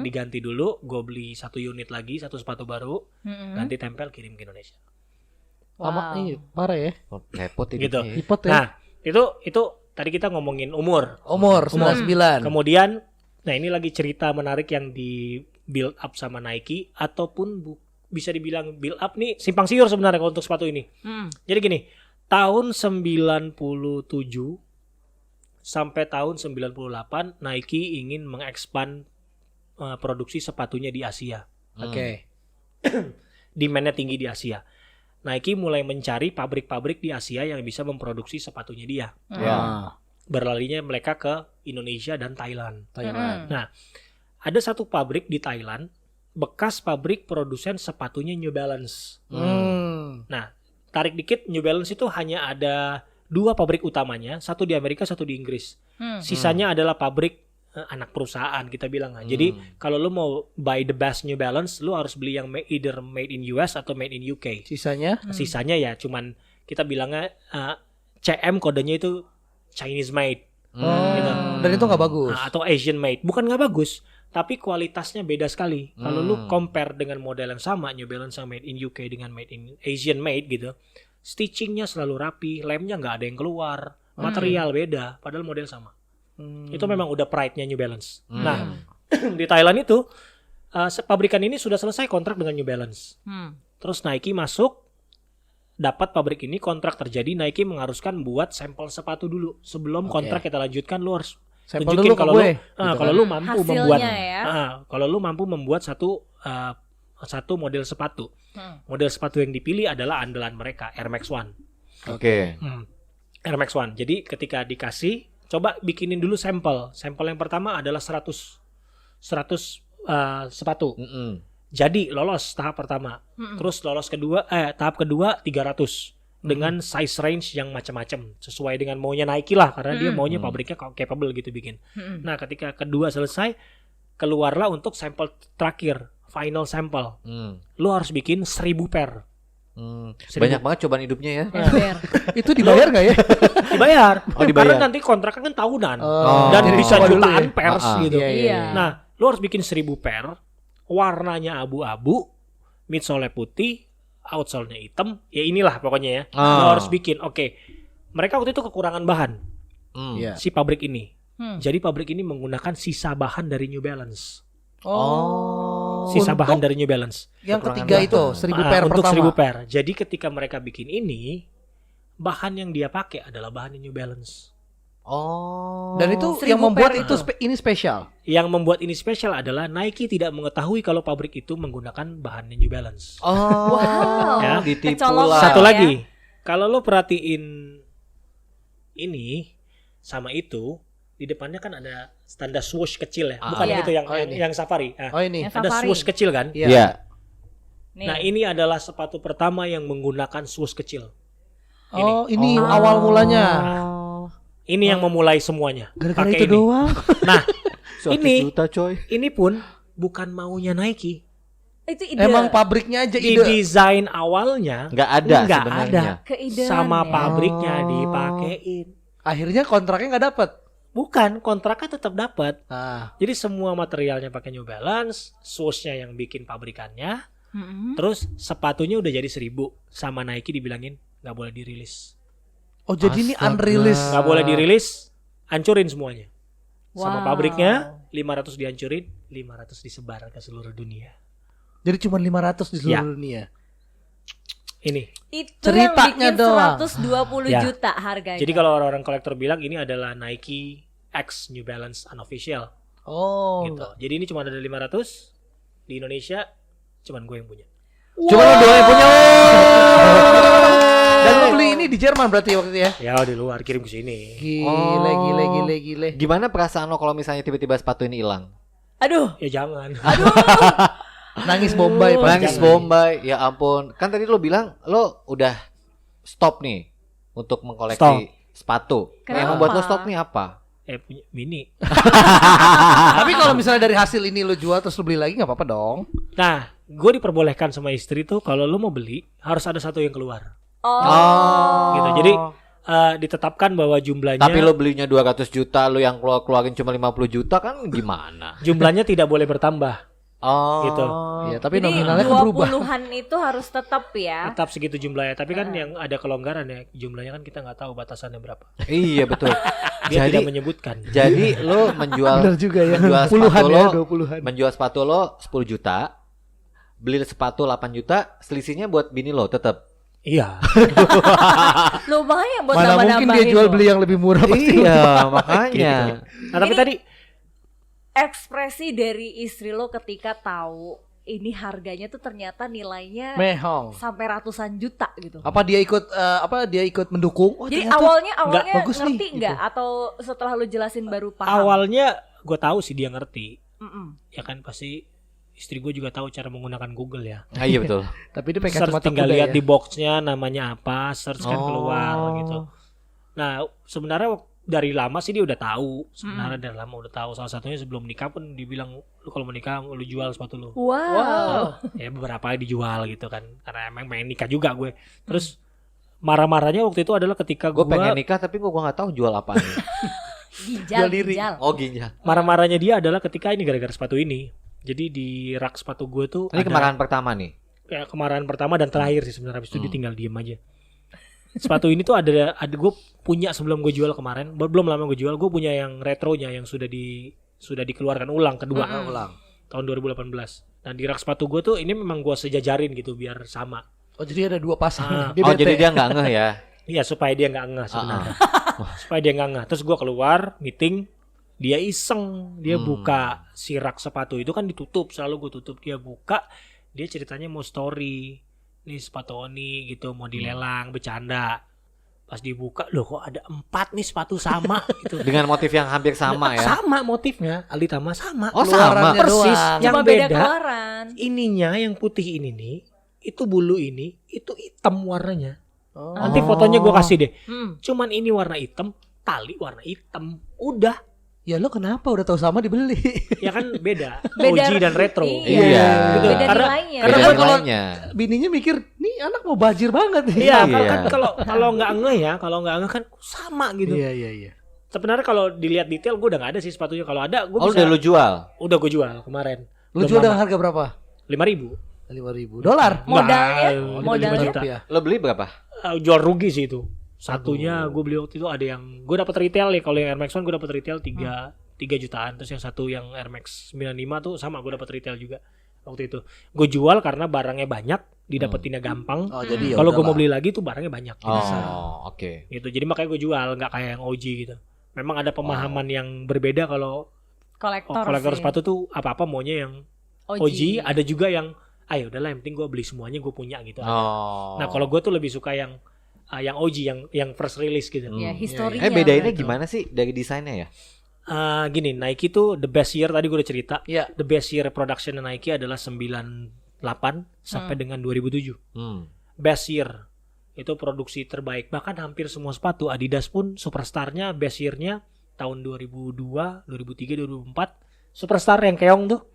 Diganti dulu. Gue beli 1 unit lagi, 1 sepatu baru. Ganti tempel kirim ke Indonesia. Lama Wow. ih, parah ya. Repot ini. Gitu. Lipot ya. Nah itu tadi kita ngomongin umur. Umur 99. Kemudian, nah ini lagi cerita menarik yang di build up sama Nike ataupun bisa dibilang build up nih simpang siur sebenarnya kalau untuk sepatu ini. Jadi gini, tahun 97 sampai tahun 98 Nike ingin mengekspan produksi sepatunya di Asia. Oke. Demand-nya tinggi di Asia. Nike mulai mencari pabrik-pabrik di Asia yang bisa memproduksi sepatunya dia. Ya. Berlarinya mereka ke Indonesia dan Thailand. Thailand. Nah, ada satu pabrik di Thailand, bekas pabrik produsen sepatunya New Balance. Nah, tarik dikit, New Balance itu hanya ada 2 pabrik utamanya, satu di Amerika, satu di Inggris. Sisanya adalah pabrik anak perusahaan kita bilang. Jadi kalau lu mau buy the best New Balance, lu harus beli yang either made in US atau made in UK. Sisanya Sisanya ya cuman kita bilangnya CM kodenya itu Chinese made. Gitu. dan itu nggak bagus. Atau Asian made. Bukan nggak bagus, tapi kualitasnya beda sekali. Kalau lu compare dengan model yang sama, New Balance yang made in UK dengan made in Asian made gitu, stitchingnya selalu rapi, lemnya nggak ada yang keluar, material beda, padahal model sama. Itu memang udah pride-nya New Balance. Nah, di Thailand itu pabrikan ini sudah selesai kontrak dengan New Balance. Terus Nike masuk, dapat pabrik ini, kontrak terjadi, Nike mengharuskan buat sampel sepatu dulu sebelum kontrak kita lanjutkan. Lu harus Sampel tunjukin dulu ke kalau gue. lu kalau lu mampu Hasilnya membuat ya. kalau lu mampu membuat satu model sepatu. Model sepatu yang dipilih adalah andalan mereka, Air Max One. Oke. Air Max One. Jadi ketika dikasih, coba bikinin dulu sampel. Sampel yang pertama adalah 100 sepatu. Jadi lolos tahap pertama. Terus lolos tahap kedua 300 dengan size range yang macam-macam sesuai dengan maunya Nike lah, karena dia maunya pabriknya capable gitu bikin. Nah, ketika kedua selesai, keluarlah untuk sampel terakhir, final sampel. Lu harus bikin 1000 pair. Banyak banget cobaan hidupnya ya. Ember. Itu dibayar nggak ya? Dibayar. Oh, dibayar. Karena nanti kontraknya kan tahunan. Oh, Dan jadi bisa coba dulu jutaan ya? pairs gitu. Iya. Nah, lu harus bikin 1000 pair, warnanya abu-abu, midsole putih, outsole-nya hitam. Ya inilah pokoknya ya. Lu harus bikin. Oke. Mereka waktu itu kekurangan bahan. Iya. Si pabrik ini. Jadi pabrik ini menggunakan sisa bahan dari New Balance. Sisa bahan dari New Balance. Yang ketiga itu 1000 pair untuk pertama. 1000 pair. Jadi ketika mereka bikin ini, bahan yang dia pakai adalah bahan New Balance. Dan itu 1000 yang membuat pair itu ini spesial. Yang membuat ini spesial adalah Nike tidak mengetahui kalau pabrik itu menggunakan bahan New Balance. Wow. Ya. Ditipu Kecolongan. lah. Satu ya. lagi, kalau lo perhatiin ini, sama itu di depannya kan ada standar swoosh kecil ya, Ah, bukan iya. yang itu yang Oh, ini. yang safari. Nah, Oh ini. Yang ada Safari. swoosh kecil kan? Iya. Iya. Nih. Nah ini adalah sepatu pertama yang menggunakan swoosh kecil. Oh, ini Oh. awal mulanya. Ini yang memulai semuanya. Gara-gara Pakai itu ini. doang. Nah 100 Ini- juta coy. ini pun bukan maunya Nike. Itu ide. Emang pabriknya aja Di ide. desain awalnya Nggak ada Nggak sebenarnya. keidean sama ya. pabriknya Oh. dipakein. Akhirnya kontraknya nggak dapet. Bukan, kontraknya tetap dapat. Nah, Jadi semua materialnya pakai New Balance, swoosh-nya yang bikin pabrikannya, Mm-mm. terus sepatunya udah jadi 1000 sama Nike dibilangin nggak boleh dirilis. oh jadi ini Astaga. unreleased. Nggak boleh dirilis, hancurin semuanya. Sama Wow. pabriknya 500 dihancurin, 500 disebar ke seluruh dunia. Jadi cuma 500 di Ya. seluruh dunia. Ini. Itu Ceritanya yang bikin doang. 120 Ya. juta harganya. Jadi kalau orang-orang kolektor bilang ini adalah Nike X New Balance unofficial Oh. gitu. Jadi ini cuma ada 500 di Indonesia, cuman gue yang punya. Cuma lu doang yang punya. Dan lo beli ini di Jerman berarti waktu itu ya? Ya di luar kirim ke sini. Gile. Gimana perasaan lo kalau misalnya tiba-tiba sepatu ini hilang? Aduh. Ya jangan. Nangis Bombay Pak. Nangis Bombay, ya ampun. Kan tadi lo bilang lo udah stop nih untuk mengkoleksi sepatu. Kenapa? Yang membuat lo stop nih apa? Punya mini. Tapi kalau misalnya dari hasil ini lo jual terus lo beli lagi nggak apa-apa dong. Nah, gue diperbolehkan sama istri tuh kalau lu mau beli harus ada satu yang keluar. Oh. Gitu. Jadi ditetapkan bahwa jumlahnya Tapi lo belinya 200 juta, lo yang keluarin cuma 50 juta kan gimana? jumlahnya tidak boleh bertambah. Oh. Gitu. Iya, tapi Jadi nominalnya kan berubah. 20-an itu harus tetap ya. Tetap segitu jumlahnya. Tapi kan yang ada kelonggaran ya, jumlahnya kan kita nggak tahu batasannya berapa. Iya betul. Dia Jadi tidak menyebutkan. jadi lo menjual Benar juga ya. menjual Puluhan sepatu ya, lo 20-an. menjual sepatu lo 10 juta, beli sepatu 8 juta, selisihnya buat bini lo tetap. Iya. Lumayan buat Mana mungkin dia nambah-nambahin jual loh. beli yang lebih murah pasti. Iya, makanya. Nah, tapi Ini- tadi Ekspresi dari istri lo ketika tahu ini harganya tuh ternyata nilainya Mehong. sampai ratusan juta gitu. Apa dia ikut mendukung? Oh, Jadi ternyata awalnya bagus nih, ngerti gitu. nggak atau setelah lo jelasin baru paham? awalnya gue tahu sih dia ngerti. Mm-mm. Ya kan pasti istri gue juga tahu cara menggunakan Google ya. Ah, iya betul. Tapi dia pakai Search kacamata tinggal kuda lihat ya. di boxnya namanya apa, search kan Oh. keluar gitu. Nah sebenarnya dari lama sih dia udah tahu. Sebenarnya dari lama udah tahu. Salah satunya sebelum nikah pun dibilang lu kalau mau nikah lu jual sepatu lu. Wow. Ya beberapa dijual gitu kan. Karena emang pengen nikah juga gue. Terus marah-marahnya waktu itu adalah ketika Gue pengen nikah tapi gue nggak tahu jual apaan. Ginjal, Jual diri. ginjal. Oh ginjal. marah-marahnya dia adalah ketika ini gara-gara sepatu ini. Jadi di rak sepatu gue tuh Ini ada kemarahan pertama nih. kayak kemarahan pertama dan terakhir sih sebenarnya. Habis itu dia tinggal diem aja. Sepatu ini tuh ada gue punya sebelum gue jual kemarin, belum lama gue jual, gue punya yang retronya yang sudah dikeluarkan ulang kedua Ulang. tahun 2018. Dan di rak sepatu gue tuh ini memang gue sejajarin gitu biar sama. Oh, jadi ada dua pasang. Ah. Dia Oh bete. jadi dia nggak ngeh ya. Iya supaya dia nggak ngeh sebenarnya. Supaya dia nggak ngeh. Terus gue keluar meeting, dia iseng, dia buka si rak sepatu itu kan ditutup, selalu gue tutup, dia buka, dia ceritanya mau story. Nih sepatu Oni gitu mau dilelang, bercanda. Pas dibuka, loh kok ada 4 nih sepatu sama gitu. Dengan motif yang hampir sama ya. Sama motifnya, Alitama sama. Oh Keluarannya sama. Persis. doang. Yang Cuma beda beda, keluaran. ininya yang putih ini nih, itu bulu ini, itu hitam warnanya. Oh. Nanti fotonya gue kasih deh. Hmm. Cuman ini warna hitam, tali warna hitam. Udah, Ya lo kenapa udah tahu sama dibeli? ya kan beda. Beda- OG dan retro. Iya. Gitu. Beda Karena- nilainya. Beda Karena kalau nilainya. bininya mikir, nih anak mau bajir banget nih. Iya, Iya. kan kalau nggak ngeh ya, kalau nggak ngeh kan sama gitu. Iya. Sebenarnya kalau dilihat detail gue udah nggak ada sih sepatunya. Kalau ada gue Oh bisa. udah lu jual. Udah gue jual kemarin. Lu jual dengan harga berapa? 5.000. $5.000. Modalnya? Enggak, Modalnya? 5 juta. Rupiah. Lo beli berapa? Jual rugi sih itu. Satunya gue beli waktu itu ada yang gue dapat retail ya. Kalau yang Air Max One gue dapat retail 3 jutaan. Terus yang satu yang Air Max 95 tuh sama gue dapat retail juga waktu itu. Gue jual karena barangnya banyak, didapetinnya gampang. Oh, jadi ya Kalau gue udahlah. mau beli lagi tuh barangnya banyak. Oh oke. Gitu. Jadi makanya gue jual, nggak kayak yang OG gitu. Memang ada pemahaman yang berbeda kalau kolektor sih. sepatu tuh apa-apa maunya yang OG. Ada juga yang ayo udahlah yang penting gue beli semuanya gue punya gitu. Ada. Oh. Nah kalau gue tuh lebih suka yang yang OG yang first release gitu. Ya, historinya. Bedainnya gimana sih dari desainnya ya? Gini, Nike tuh the best year tadi gue udah cerita. Iya. The best year production Nike adalah 98 sampai dengan 2007. Best year itu produksi terbaik. Bahkan hampir semua sepatu Adidas pun superstarnya best year-nya tahun 2002, 2003, 2004. Superstar yang keong tuh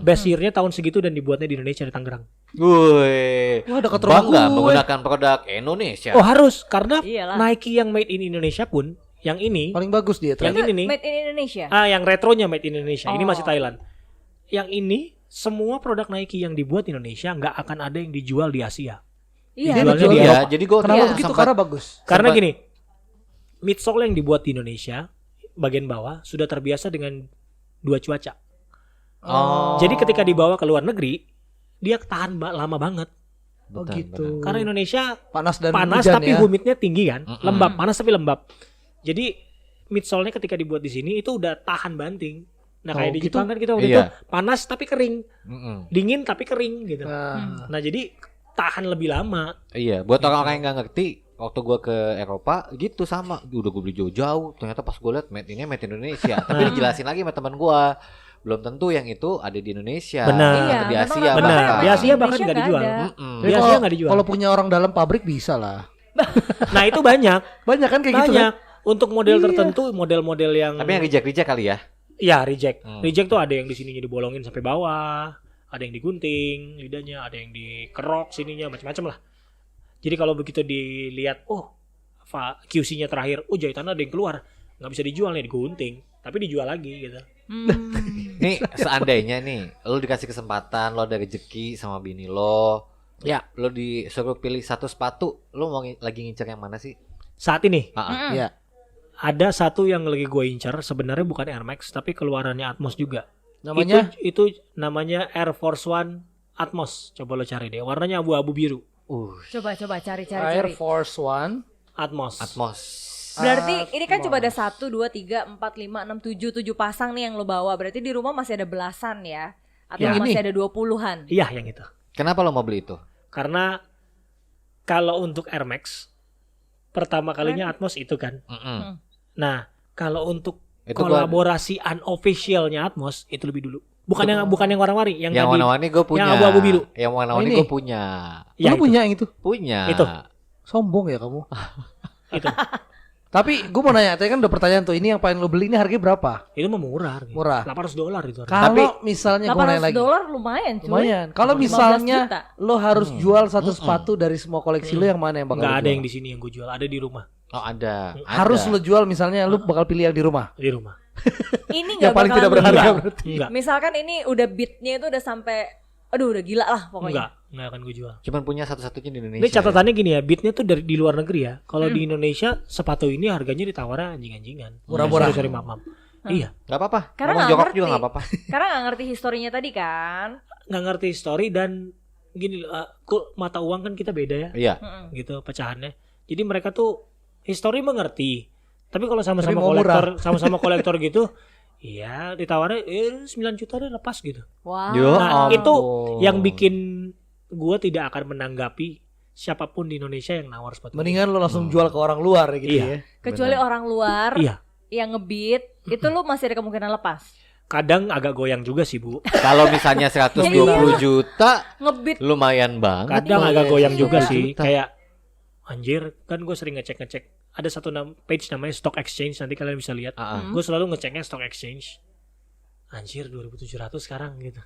best year-nya tahun segitu dan dibuatnya di Indonesia di Tangerang. Wih, Wah, dekat rumah bangga gue. menggunakan produk Indonesia. Oh harus, karena Iyalah. Nike yang made in Indonesia pun yang ini, Paling bagus dia yang ternyata. ini nih, Made in Indonesia. yang retronya made in Indonesia. Ini Oh. masih Thailand. Yang ini semua produk Nike yang dibuat di Indonesia nggak akan ada yang dijual di Asia. Iya. Dijualnya betul. di Iya, Eropa. jadi gue Kenapa Iya. begitu? Karena bagus. Karena Sempat- gini, midsole yang dibuat di Indonesia bagian bawah sudah terbiasa dengan dua cuaca. Oh. Jadi ketika dibawa ke luar negeri, dia tahan lama banget. Oh Betul, gitu. betul. Karena Indonesia Panas dan panas hujan tapi ya. humidnya tinggi kan, Mm-mm. lembab, panas tapi lembab. Jadi midsole-nya ketika dibuat di sini itu udah tahan banting. Nah kayak Oh, di gitu? Jepang kan kita waktu Iya. itu panas tapi kering, Mm-mm. dingin tapi kering gitu. Nah, Nah jadi tahan lebih lama. Iya, buat orang-orang yang nggak ngerti, waktu gue ke Eropa gitu sama, udah gue beli jauh-jauh, ternyata pas gue liat made in Indonesia, tapi dijelasin lagi sama teman gue, belum tentu yang itu ada di Indonesia, Benar. atau di Iya, Asia memang Benar. bahkan. Di Asia bahkan Indonesia nggak dijual. ada. Mm-mm. tapi Biasanya kalau- nggak dijual. Kalau punya orang dalam pabrik bisa lah. Nah itu banyak, Banyak kan kayak gitu kan? banyak. Untuk model Iya. tertentu, model-model yang Tapi yang reject kali ya. ya reject. Hmm. Reject tuh ada yang di sininya dibolongin sampai bawah, ada yang digunting lidahnya, ada yang dikerok sininya, macam-macam lah. Jadi kalau begitu dilihat, QC-nya terakhir, jahitannya ada yang keluar, nggak bisa dijual nih, digunting, tapi dijual lagi gitu. Nih seandainya nih, lo dikasih kesempatan, lo ada rezeki sama bini lo, Ya. lo disuruh pilih satu sepatu, lo mau lagi ngincer yang mana sih? Saat ini Ah, Iya. ada satu yang lagi gue incar, sebenarnya bukan Air Max, tapi keluarannya Atmos juga. Namanya Itu namanya Air Force One Atmos. Coba lo cari deh, warnanya abu-abu biru. Coba cari. Air Force One. Atmos. Atmos. Berarti ini kan Atmos. coba ada 1, 2, 3, 4, 5, 6, 7 pasang nih yang lo bawa. Berarti di rumah masih ada belasan ya? Atau Ya. masih Ini. ada 20-an? Iya yang itu. Kenapa lo mau beli itu? Karena kalau untuk Air Max pertama kalinya Atmos itu kan. Mm-mm. Nah, kalau untuk Itu gua- kolaborasi unofficialnya Atmos itu lebih dulu. Bukan yang warna-warni, yang Yang tadi. warna-warni gue punya. yang abu-abu biru. Yang warna-warni Ini. gue punya. Ya, Lu itu. punya yang itu? Punya. Itu. Sombong ya kamu. Itu. Tapi gue mau nanya, tadi kan udah pertanyaan tuh, ini yang paling lu beli ini harganya berapa? Itu mah murah. harganya. Murah. $800 itu. harganya. Kalau misalnya gue nanya lagi. $800 lumayan cuy. Lumayan. Kalau 15 misalnya juta. lo harus jual satu sepatu dari semua koleksi lo, yang mana yang bakal Nggak lo ada jual? yang di sini yang gue jual, ada di rumah. Oh ada. Harus lo jual, misalnya lo bakal pilih yang di rumah. Di rumah. Ini Yang gak paling bakalan tidak lo berharga jual. berarti. Enggak. Misalkan ini udah beatnya itu udah sampai, aduh udah gila lah pokoknya. Enggak akan gue jual. Cuman punya satu-satunya di Indonesia. Ini catatannya gini ya, beatnya tuh di luar negeri ya. Kalau di Indonesia sepatu ini harganya ditawarnya anjing-anjingan. Murah-murah. Sorry maaf. Iya, Gak apa-apa. Karena Ngomong nggak jorok ngerti. juga gak apa-apa. Karena gak ngerti historinya tadi kan. nggak ngerti story dan gini, mata uang kan kita beda ya, Iya. gitu pecahannya. Jadi mereka tuh history mengerti. Tapi kalau sama-sama Tapi mau kolektor gitu, iya ditawarin 9 juta deh lepas gitu. Wow. Yo, Nah, ampun. itu yang bikin gua tidak akan menanggapi siapapun di Indonesia yang nawar sepatu. Mendingan lo langsung jual ke orang luar gitu Iya. ya. Kecuali orang luar Iya. yang ngebeat, itu lu masih ada kemungkinan lepas. Kadang agak goyang juga sih, Bu. Kalau misalnya 120 juta Ngebeat. lumayan banget. Kadang tuh. agak goyang juga 120 sih. juta. Kayak anjir, kan gue sering ngecek. Ada satu page namanya Stock Exchange, nanti kalian bisa lihat. Gue selalu ngeceknya Stock Exchange. Anjir 2.700 sekarang gitu.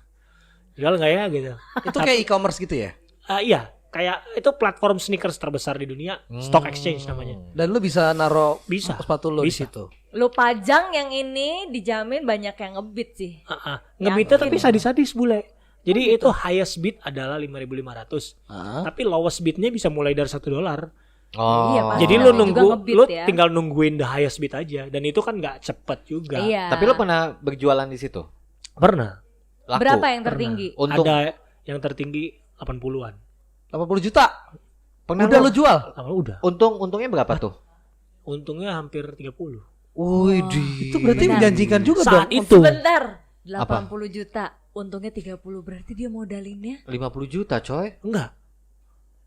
Jual nggak ya gitu? Itu kayak e-commerce gitu ya. Iya, kayak itu platform sneakers terbesar di dunia, Stock Exchange namanya. Dan lo bisa naro Bisa. sepatu lo di Bisa. situ. Lu pajang yang ini dijamin banyak yang ngebeat sih. Ngebitnya tapi sadis-sadis bule. Jadi itu highest bid adalah 5.500. Tapi lowest bidnya bisa mulai dari $1. Oh. Iya, pasti. Jadi lu namanya juga nunggu, ngebid lu ya. tinggal nungguin the highest bid aja. Dan itu kan nggak cepet juga. Iya. Tapi lo pernah berjualan di situ? Pernah. Laku? Berapa yang tertinggi? Untung. Ada yang tertinggi 80-an. 80 juta. Pernah Udah lo? lo jual. Udah. Untungnya berapa tuh? Untungnya hampir 30. Wih, itu berarti Benar. menjanjikan juga Saat dong. itu. Sebentar. 80 juta. Untungnya 30. Berarti dia modalinnya 50 juta coy. Enggak.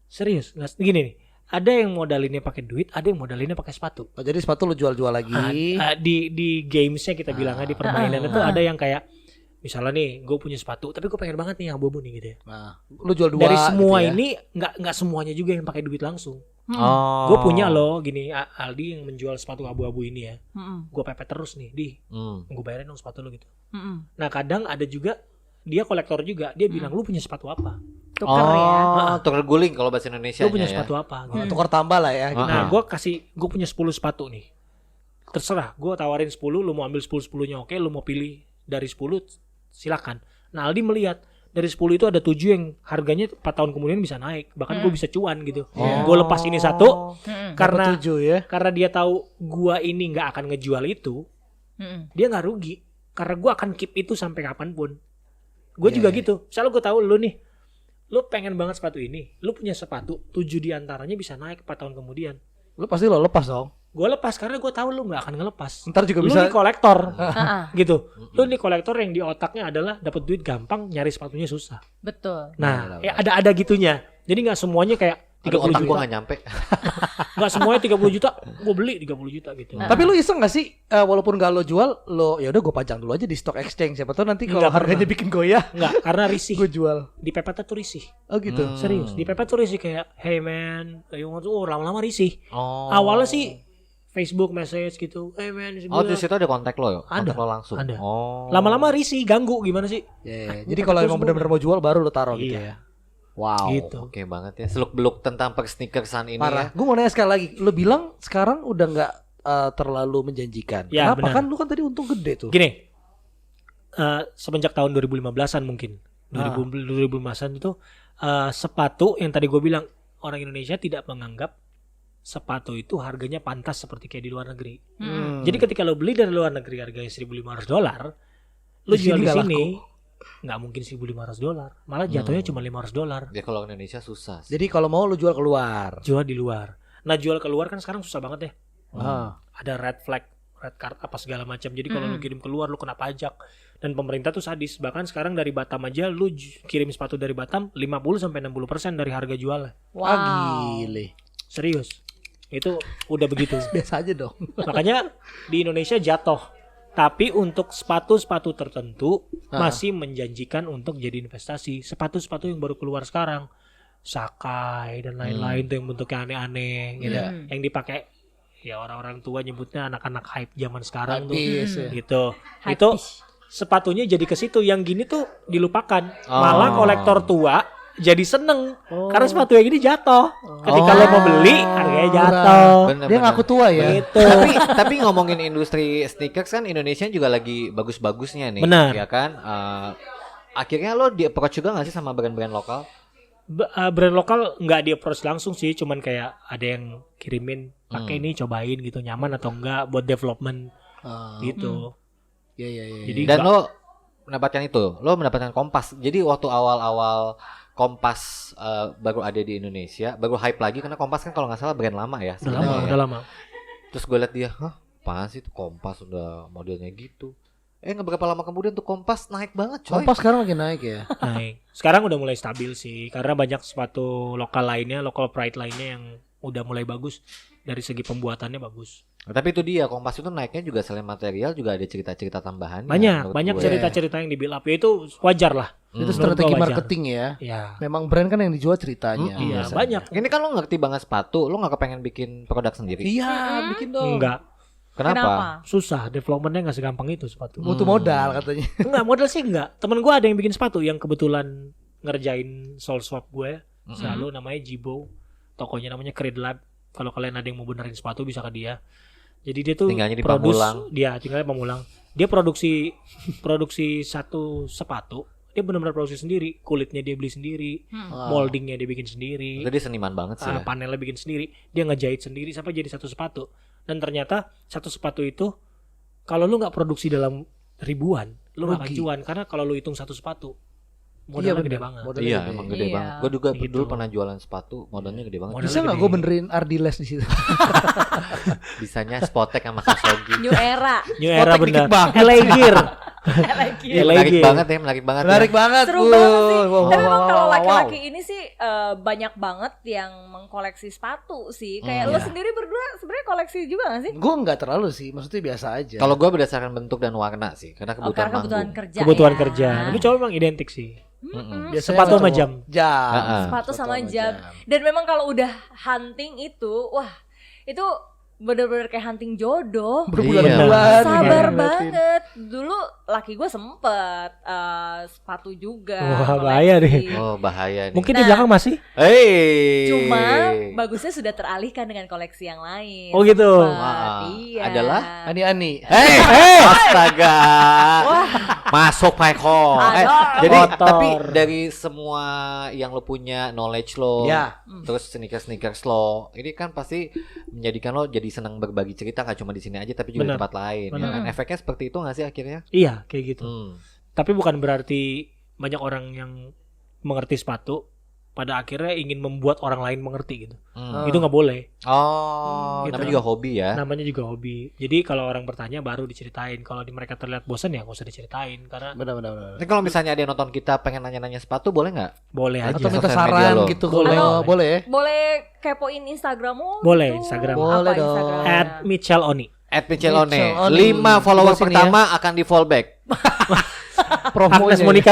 Serius. Nggak, gini nih. ada yang modalinnya pakai duit, ada yang modalinnya pakai sepatu. Oh, jadi sepatu lu jual-jual lagi. Di gamesnya kita bilangnya di permainan itu ada yang kayak misalnya nih gue punya sepatu tapi gue pengen banget nih yang abu-abu nih gitu ya. Nah, lu jual dua Dari semua gitu ya. ini nggak semuanya juga yang pakai duit langsung. Oh. Gue punya loh gini Aldi yang menjual sepatu abu-abu ini ya. Gue pepet terus nih gue bayarin dong sepatu lo gitu. Nah kadang ada juga dia kolektor juga, dia bilang lu punya sepatu apa? Tuker ya. Tuker guling kalau bahasa Indonesia. Lu punya sepatu apa? Gitu. Tukar tambah lah ya. Nah gue punya 10 sepatu nih. Terserah, gue tawarin 10, lu mau ambil 10-10-nya oke, lu mau pilih dari 10 silakan. Nah Aldi melihat dari 10 itu ada 7 yang harganya 4 tahun kemudian bisa naik, bahkan gue bisa cuan gitu. Gue lepas ini satu karena Dapat 7 ya. karena dia tahu gua ini nggak akan ngejual itu, dia nggak rugi karena gua akan keep itu sampai kapanpun. Gue juga gitu. Misalnya gue tahu lu nih, lu pengen banget sepatu ini, lu punya sepatu 7 diantaranya bisa naik 4 tahun kemudian. Lu pasti lo lepas dong. Gue lepas karena gue tahu lu nggak akan ngelepas. Ntar juga Lu bisa. nih kolektor, gitu. Lu nih kolektor yang di otaknya adalah dapat duit gampang, nyari sepatunya susah. Betul. Nah, ada gitunya. Jadi nggak semuanya kayak 30 otak gue juta. gak nyampe. Nggak semuanya 30 juta, gue beli 30 juta gitu. Tapi lu iseng gak sih walaupun gak lo jual, lo ya udah gue pajang dulu aja di stock exchange. Siapa tahu nanti kalau Nggak harganya pernah. bikin goyah, Nggak, karena risih. gue jual. Di pepatah tuh risih. Oh gitu. Serius, di pepet tuh risih kayak, hey man, lama-lama risih. Oh. Awalnya sih Facebook message gitu, hey man, Oh, di situ ada kontak lo ya? Ada, Kontak lo langsung. ada. Oh. lama-lama risih, ganggu gimana sih? Ya, jadi kalau emang benar-benar mau jual baru lo taruh gitu Iya. ya. Wow. Gitu. Oke banget ya. Seluk-beluk tentang sneakersan ini Parah. ya. Gue mau nanya sekali lagi. Lo bilang sekarang udah nggak terlalu menjanjikan. Ya, Kenapa? benar. Kan lu kan tadi untung gede tuh. Gini, semenjak tahun 2015-an mungkin, 2015-an itu sepatu yang tadi gue bilang orang Indonesia tidak menganggap sepatu itu harganya pantas seperti kayak di luar negeri. Jadi ketika lo beli dari luar negeri harganya $1.500, lo Di jual sini di nggak sini nggak mungkin $1.500, malah jatuhnya cuma $500. Ya kalau Indonesia susah sih. Jadi kalau mau lu jual keluar. Jual di luar. Nah jual keluar kan sekarang susah banget ya. Ah. Ada red flag, red card apa segala macam. Jadi kalau lu kirim keluar lu kena pajak. Dan pemerintah tuh sadis. Bahkan sekarang dari Batam aja lu kirim sepatu dari Batam 50-60% dari harga jualnya. Gile. Serius. Itu udah begitu. Biasa aja dong. Makanya di Indonesia jatuh. Tapi untuk sepatu-sepatu tertentu masih menjanjikan untuk jadi investasi. Sepatu-sepatu yang baru keluar sekarang, Sakai dan lain-lain tuh yang bentuknya aneh-aneh gitu. Yang dipakai ya orang-orang tua nyebutnya anak-anak hype zaman sekarang tuh gitu. Itu sepatunya jadi ke situ. Yang gini tuh dilupakan. Malah kolektor tua jadi seneng karena sepatu yang ini jatuh. Ketika lo mau beli harganya jatuh. Bener, Dia bener. ngaku tua ya. Gitu. tapi ngomongin industri sneakers kan Indonesia juga lagi bagus-bagusnya nih. Benar. Ya kan? Akhirnya lo di approach juga gak sih sama brand-brand lokal? Brand lokal nggak di approach langsung sih, cuman kayak ada yang kirimin pakai ini cobain gitu, nyaman atau enggak buat development gitu. Iya. Jadi Dan nggak- lo mendapatkan Kompas. Jadi waktu awal-awal Kompas baru ada di Indonesia, baru hype lagi karena Kompas kan kalau nggak salah brand lama ya. udah lama, sebenarnya ya. udah lama. Terus gue liat dia, apaan sih itu Kompas udah modelnya gitu. Nggak berapa lama kemudian tuh Kompas naik banget coy. Kompas sekarang lagi naik ya. Naik. Sekarang udah mulai stabil sih, karena banyak sepatu lokal lainnya, local pride lainnya yang udah mulai bagus dari segi pembuatannya bagus. Tapi itu dia Kompas itu naiknya juga selain material juga ada cerita-cerita tambahan. Banyak cerita-cerita yang di build up, ya itu wajar lah. Itu Menurut strategi gua wajar. marketing ya. Ya. Memang brand kan yang dijual ceritanya. Iya, biasanya. banyak. Ini kan lo ngerti banget sepatu, lo nggak kepengen bikin produk sendiri? Iya, bikin dong. Enggak, Kenapa? susah, developmentnya nggak segampang itu sepatu. Butuh modal katanya. Enggak, model sih enggak. Temen gue ada yang bikin sepatu yang kebetulan ngerjain sole swap gue selalu, namanya Jibo. Tokonya namanya Creed Lab. Kalau kalian ada yang mau benerin sepatu bisa ke dia. Jadi dia tuh Tinggalnya di Pamulang. tinggalnya Pamulang. Dia produksi satu sepatu. Dia benar-benar produksi sendiri. Kulitnya dia beli sendiri, moldingnya dia bikin sendiri. Itu dia seniman banget sih ya. Panelnya bikin sendiri, dia ngejahit sendiri sampai jadi satu sepatu. Dan ternyata satu sepatu itu kalau lu nggak produksi dalam ribuan, lu nggak akan Rugi. cuan, karena kalau lu hitung satu sepatu modalnya gede bener. banget. Modalnya Iya gede. emang gede Iya. banget. Gue juga Gitu. dulu pernah jualan sepatu, modalnya gede banget. Modalnya Bisa nggak gede. gue benerin Ardiles di situ? Bisanya Spotek sama Kasogi. New era. New era Spotek dikit bener. banget. LA Gear, Ya, Menarik lagi. banget ya, menarik banget. Menarik banget. Seru banget sih. Wow, Tapi wow, memang wow, kalau wow, laki-laki wow. ini sih banyak banget yang mengkoleksi sepatu sih. Kayak Hmm, lo iya. sendiri berdua sebenarnya koleksi juga gak sih? Gue nggak terlalu sih, maksudnya biasa aja. Kalau gue berdasarkan bentuk dan warna sih, karena Oh, kebutuhan karena kebutuhan manggung. kerja. Kebutuhan ya. kerja. Tapi cowok emang identik sih. Mm-mm. Biasanya sepatu sama cowok. jam. Jam. Ah. Sepatu sama jam. Dan memang kalau udah hunting itu, wah itu bener-bener kayak hunting jodoh. Berbulan-bulan. Sabar ngeliatin. banget. Dulu laki gue sempet sepatu juga. Wah, bahaya koleksi. nih. Oh bahaya nih. Mungkin di Nah. belakang masih. Cuma bagusnya sudah teralihkan dengan koleksi yang lain. Oh, gitu. Sempet, Wah, iya. adalah? Ani-ani. Astaga. Masuk Michael. Ada. Jadi Motor. tapi dari semua yang lo punya, knowledge lo, Ya. terus sneakers lo, ini kan pasti menjadikan lo jadi senang berbagi cerita, nggak cuma di sini aja tapi juga di Benar. tempat lain. Benar. Ya kan? Efeknya seperti itu nggak sih akhirnya? Iya, kayak gitu. Tapi bukan berarti banyak orang yang mengerti sepatu pada akhirnya ingin membuat orang lain mengerti gitu. Itu nggak boleh. Oh, Gitu. namanya juga hobi ya. Namanya juga hobi. Jadi kalau orang bertanya baru diceritain. Kalau di mereka terlihat bosan ya nggak usah diceritain karena Benar-benar. Tapi kalau misalnya ada yang nonton kita pengen nanya-nanya sepatu, boleh nggak? boleh aja. Atau minta Sosial media saran lo. gitu Boleh. kalau Boleh. boleh ya. Boleh kepoin Instagrammu? Boleh, gitu. Instagram. Boleh Apa dong. Instagramnya? @micheloni. @michelone. Mitchell Oni. 5 follower Gua sini pertama akan di fallback. Agnes Promonya. Monica.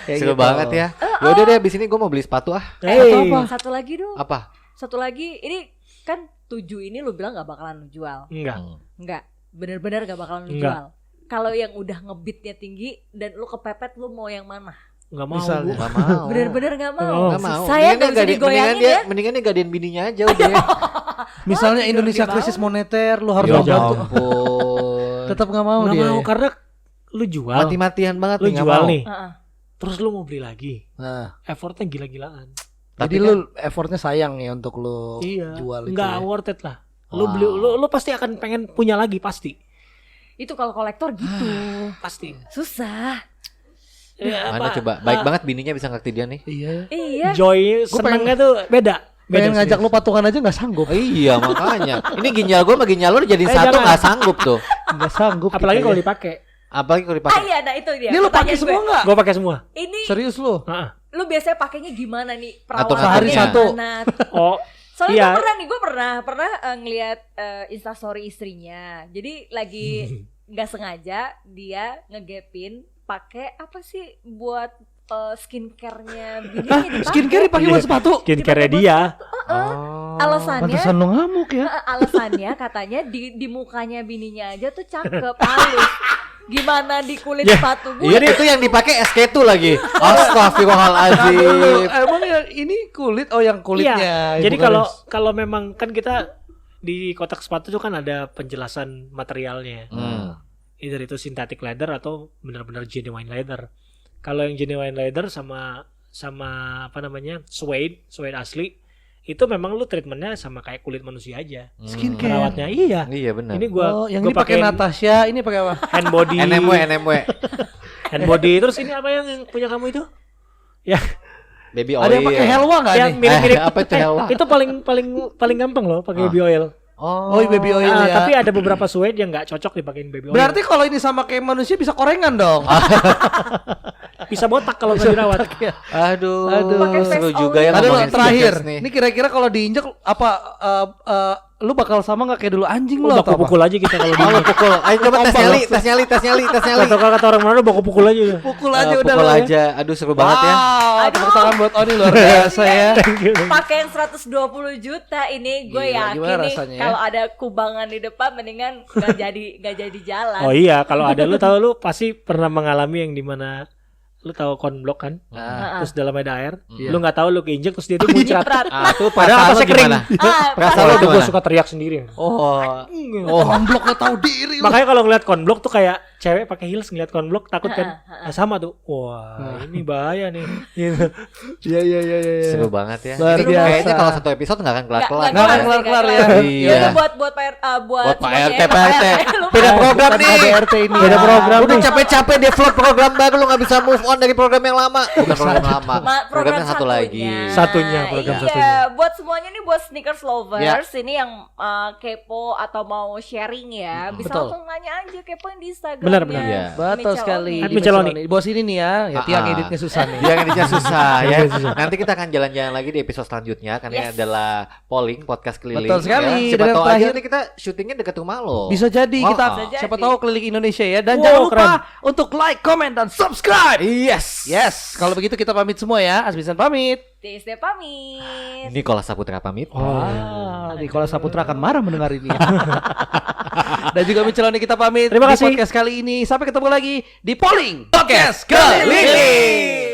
Kayak Seru gitu. banget ya. Yaudah deh, abis ini gue mau beli sepatu ah. Hey. Satu lagi dong. Apa? Satu lagi, ini kan 7 ini lu bilang gak bakalan lu jual. Enggak. Enggak, bener-bener gak bakalan lu Enggak. jual. Kalau yang udah ngebitnya tinggi dan lu kepepet, lu mau yang mana? Enggak mau. Misalnya. gua. Gak mau. Bener-bener gak mau. Oh. Gak mau. Saya gak bisa digoyangin ya. Mendingan dia gadein bininya aja udah. Misalnya tidur Indonesia di bawah. krisis moneter, lu harus Ya bantu. ampun. Tetap nggak mau Nggak dia. mau karena lu jual. Mati-matian banget Lu nih, nggak jual mau. nih. Heeh. Terus lu mau beli lagi. Nah, Effortnya gila-gilaan. Tapi jadi kan- lu effortnya sayang ya untuk lu Iya. jual itu. Enggak ya. worth it lah. Lu Wow. beli lu pasti akan pengen punya lagi pasti. Itu kalau kolektor gitu. Pasti. Susah. Ya, Mana coba? Baik banget bininya bisa ngerti dia nih. Iya. Iya. Joy senengnya tuh beda. Pengen ngajak serius. lu patungan aja nggak sanggup. Oh, iya makanya. Ini ginjal gue sama ginjal lu dijadiin satu jangan. nggak sanggup tuh. Nggak sanggup. Apalagi kita kalau ya. dipakai. Apalagi kalau Ah dipakai. iya, nah itu dia. Ini lu pakai Pertanyaan semua gue. nggak? Gua pakai semua. Ini Serius lu? Heeh. lu biasanya pakainya gimana nih? Atur-aturnya. Sehari satu. gimana? Oh, Soalnya Iya. gue pernah ngelihat instastory istrinya. Jadi lagi nggak sengaja dia ngegapin pakai apa sih buat skincare-nya bininya dipakai. Skincare dipakai buat sepatu. skincare dia. Oh. Alasannya Pantesan lu ngamuk ya. alasannya katanya di mukanya bininya aja tuh cakep halus. Gimana di kulit Ya, sepatu gue? Iya itu yang dipakai SK2 lagi. Astagfirullahaladzim. Emang yang ini kulit, oh yang kulitnya. Iya. Jadi bukan kalau memang kan kita di kotak sepatu tuh kan ada penjelasan materialnya. Either itu synthetic leather atau benar-benar genuine leather. Kalau yang genuine leather sama apa namanya suede asli itu memang lu treatmentnya sama kayak kulit manusia aja. skincare. Perawatnya iya. Iya benar. Ini gua Oh, yang gua ini pakai pakein Natasha, ini pakai apa? hand body, NMW. hand body. Terus ini apa yang punya kamu itu? Ya, Baby oil. Ada yang pakai Helwa nggak yang nih? mirip-mirip. Apa itu Helwa? Itu paling gampang loh pakai baby oil. Oh, baby oil Ah, ya. tapi ada beberapa suede yang nggak cocok dipakein baby oil. Berarti kalau ini sama kayak manusia bisa korengan dong. bisa botak kalau nggak dirawat. Aduh. Pakai face Seru oil. juga ya Ada ngomongin terakhir. sneakers nih. Ini kira-kira kalau diinjek apa lu bakal sama nggak kayak dulu anjing lu Lu atau apa? pukul aja kita kalau Oh, di pukul. Ayo coba tes nyali. kata orang mana baku pukul aja. Pukul aja udah Pukul lu ya. aja. Aduh seru banget ya. Wow, tepuk tangan buat Oni luar biasa ya. Thank you. Pakaian 120 juta ini gue Gila, yakin gimana nih rasanya ya? kalau ada kubangan di depan mendingan nggak jadi jalan. Oh iya, kalau ada lu tahu lu pasti pernah mengalami yang dimana lu tahu konblok kan? Nah, Terus dalamnya ada air, Iya. lu nggak tahu lu keinjek terus dia tuh muncrat. Nyiprat. Ah, tuh Padahal perasaan atasnya lu kering. gimana? Kalau Perasaan lu itu gue gimana? suka teriak sendiri. Oh. Komblok gak tahu diri lu. Makanya kalau ngeliat konblok tuh kayak cewek pakai heels ngeliat konblok takut kan? Nah, sama tuh. Wah, ini bahaya nih. Gitu. Iya. Seru banget ya. Luar Ini biasa. kayaknya kalau satu episode nggak akan kelar-kelar. Nggak akan kelar-kelar ya. Iya. Itu buat Buat buat Pak semuanya RT, ya, Pak RT. Lupa. Beda program Bukan nih. KDRT ini. Beda ya. program Udah nih. capek-capek develop program baru lu nggak bisa move on dari program yang lama. Bukan program lama. Program Programnya satu lagi. Satunya, program iya, satunya. buat semuanya nih ini buat sneakers lovers ini yang kepo atau mau sharing ya, bisa betul. langsung nanya aja kepoin di Instagramnya. Benar. Iya. Betul sekali. At Micheloni. Di bawah sini nih ya, tiang editnya susah nih. Yang editnya susah ya. Nanti kita akan jalan-jalan lagi di episode selanjutnya karena ini adalah polling podcast keliling. Betul sekali. Ya. Siapa Dan tahu aja terakhir- nanti kita syutingnya dekat rumah lo. Bisa jadi kita Bisa siapa jadi. tahu keliling Indonesia ya. Dan Wow, jangan lupa keren. untuk like, comment, dan subscribe. Yes. Yes, kalau begitu kita pamit semua ya. Asbisan pamit. TSD pamit. Nikola Saputra pamit. Nikola Saputra akan marah mendengar ini. Dan juga Micheloni kita pamit. Terima di kasih. podcast kali ini. Sampai ketemu lagi di Polling Podcast Keliling.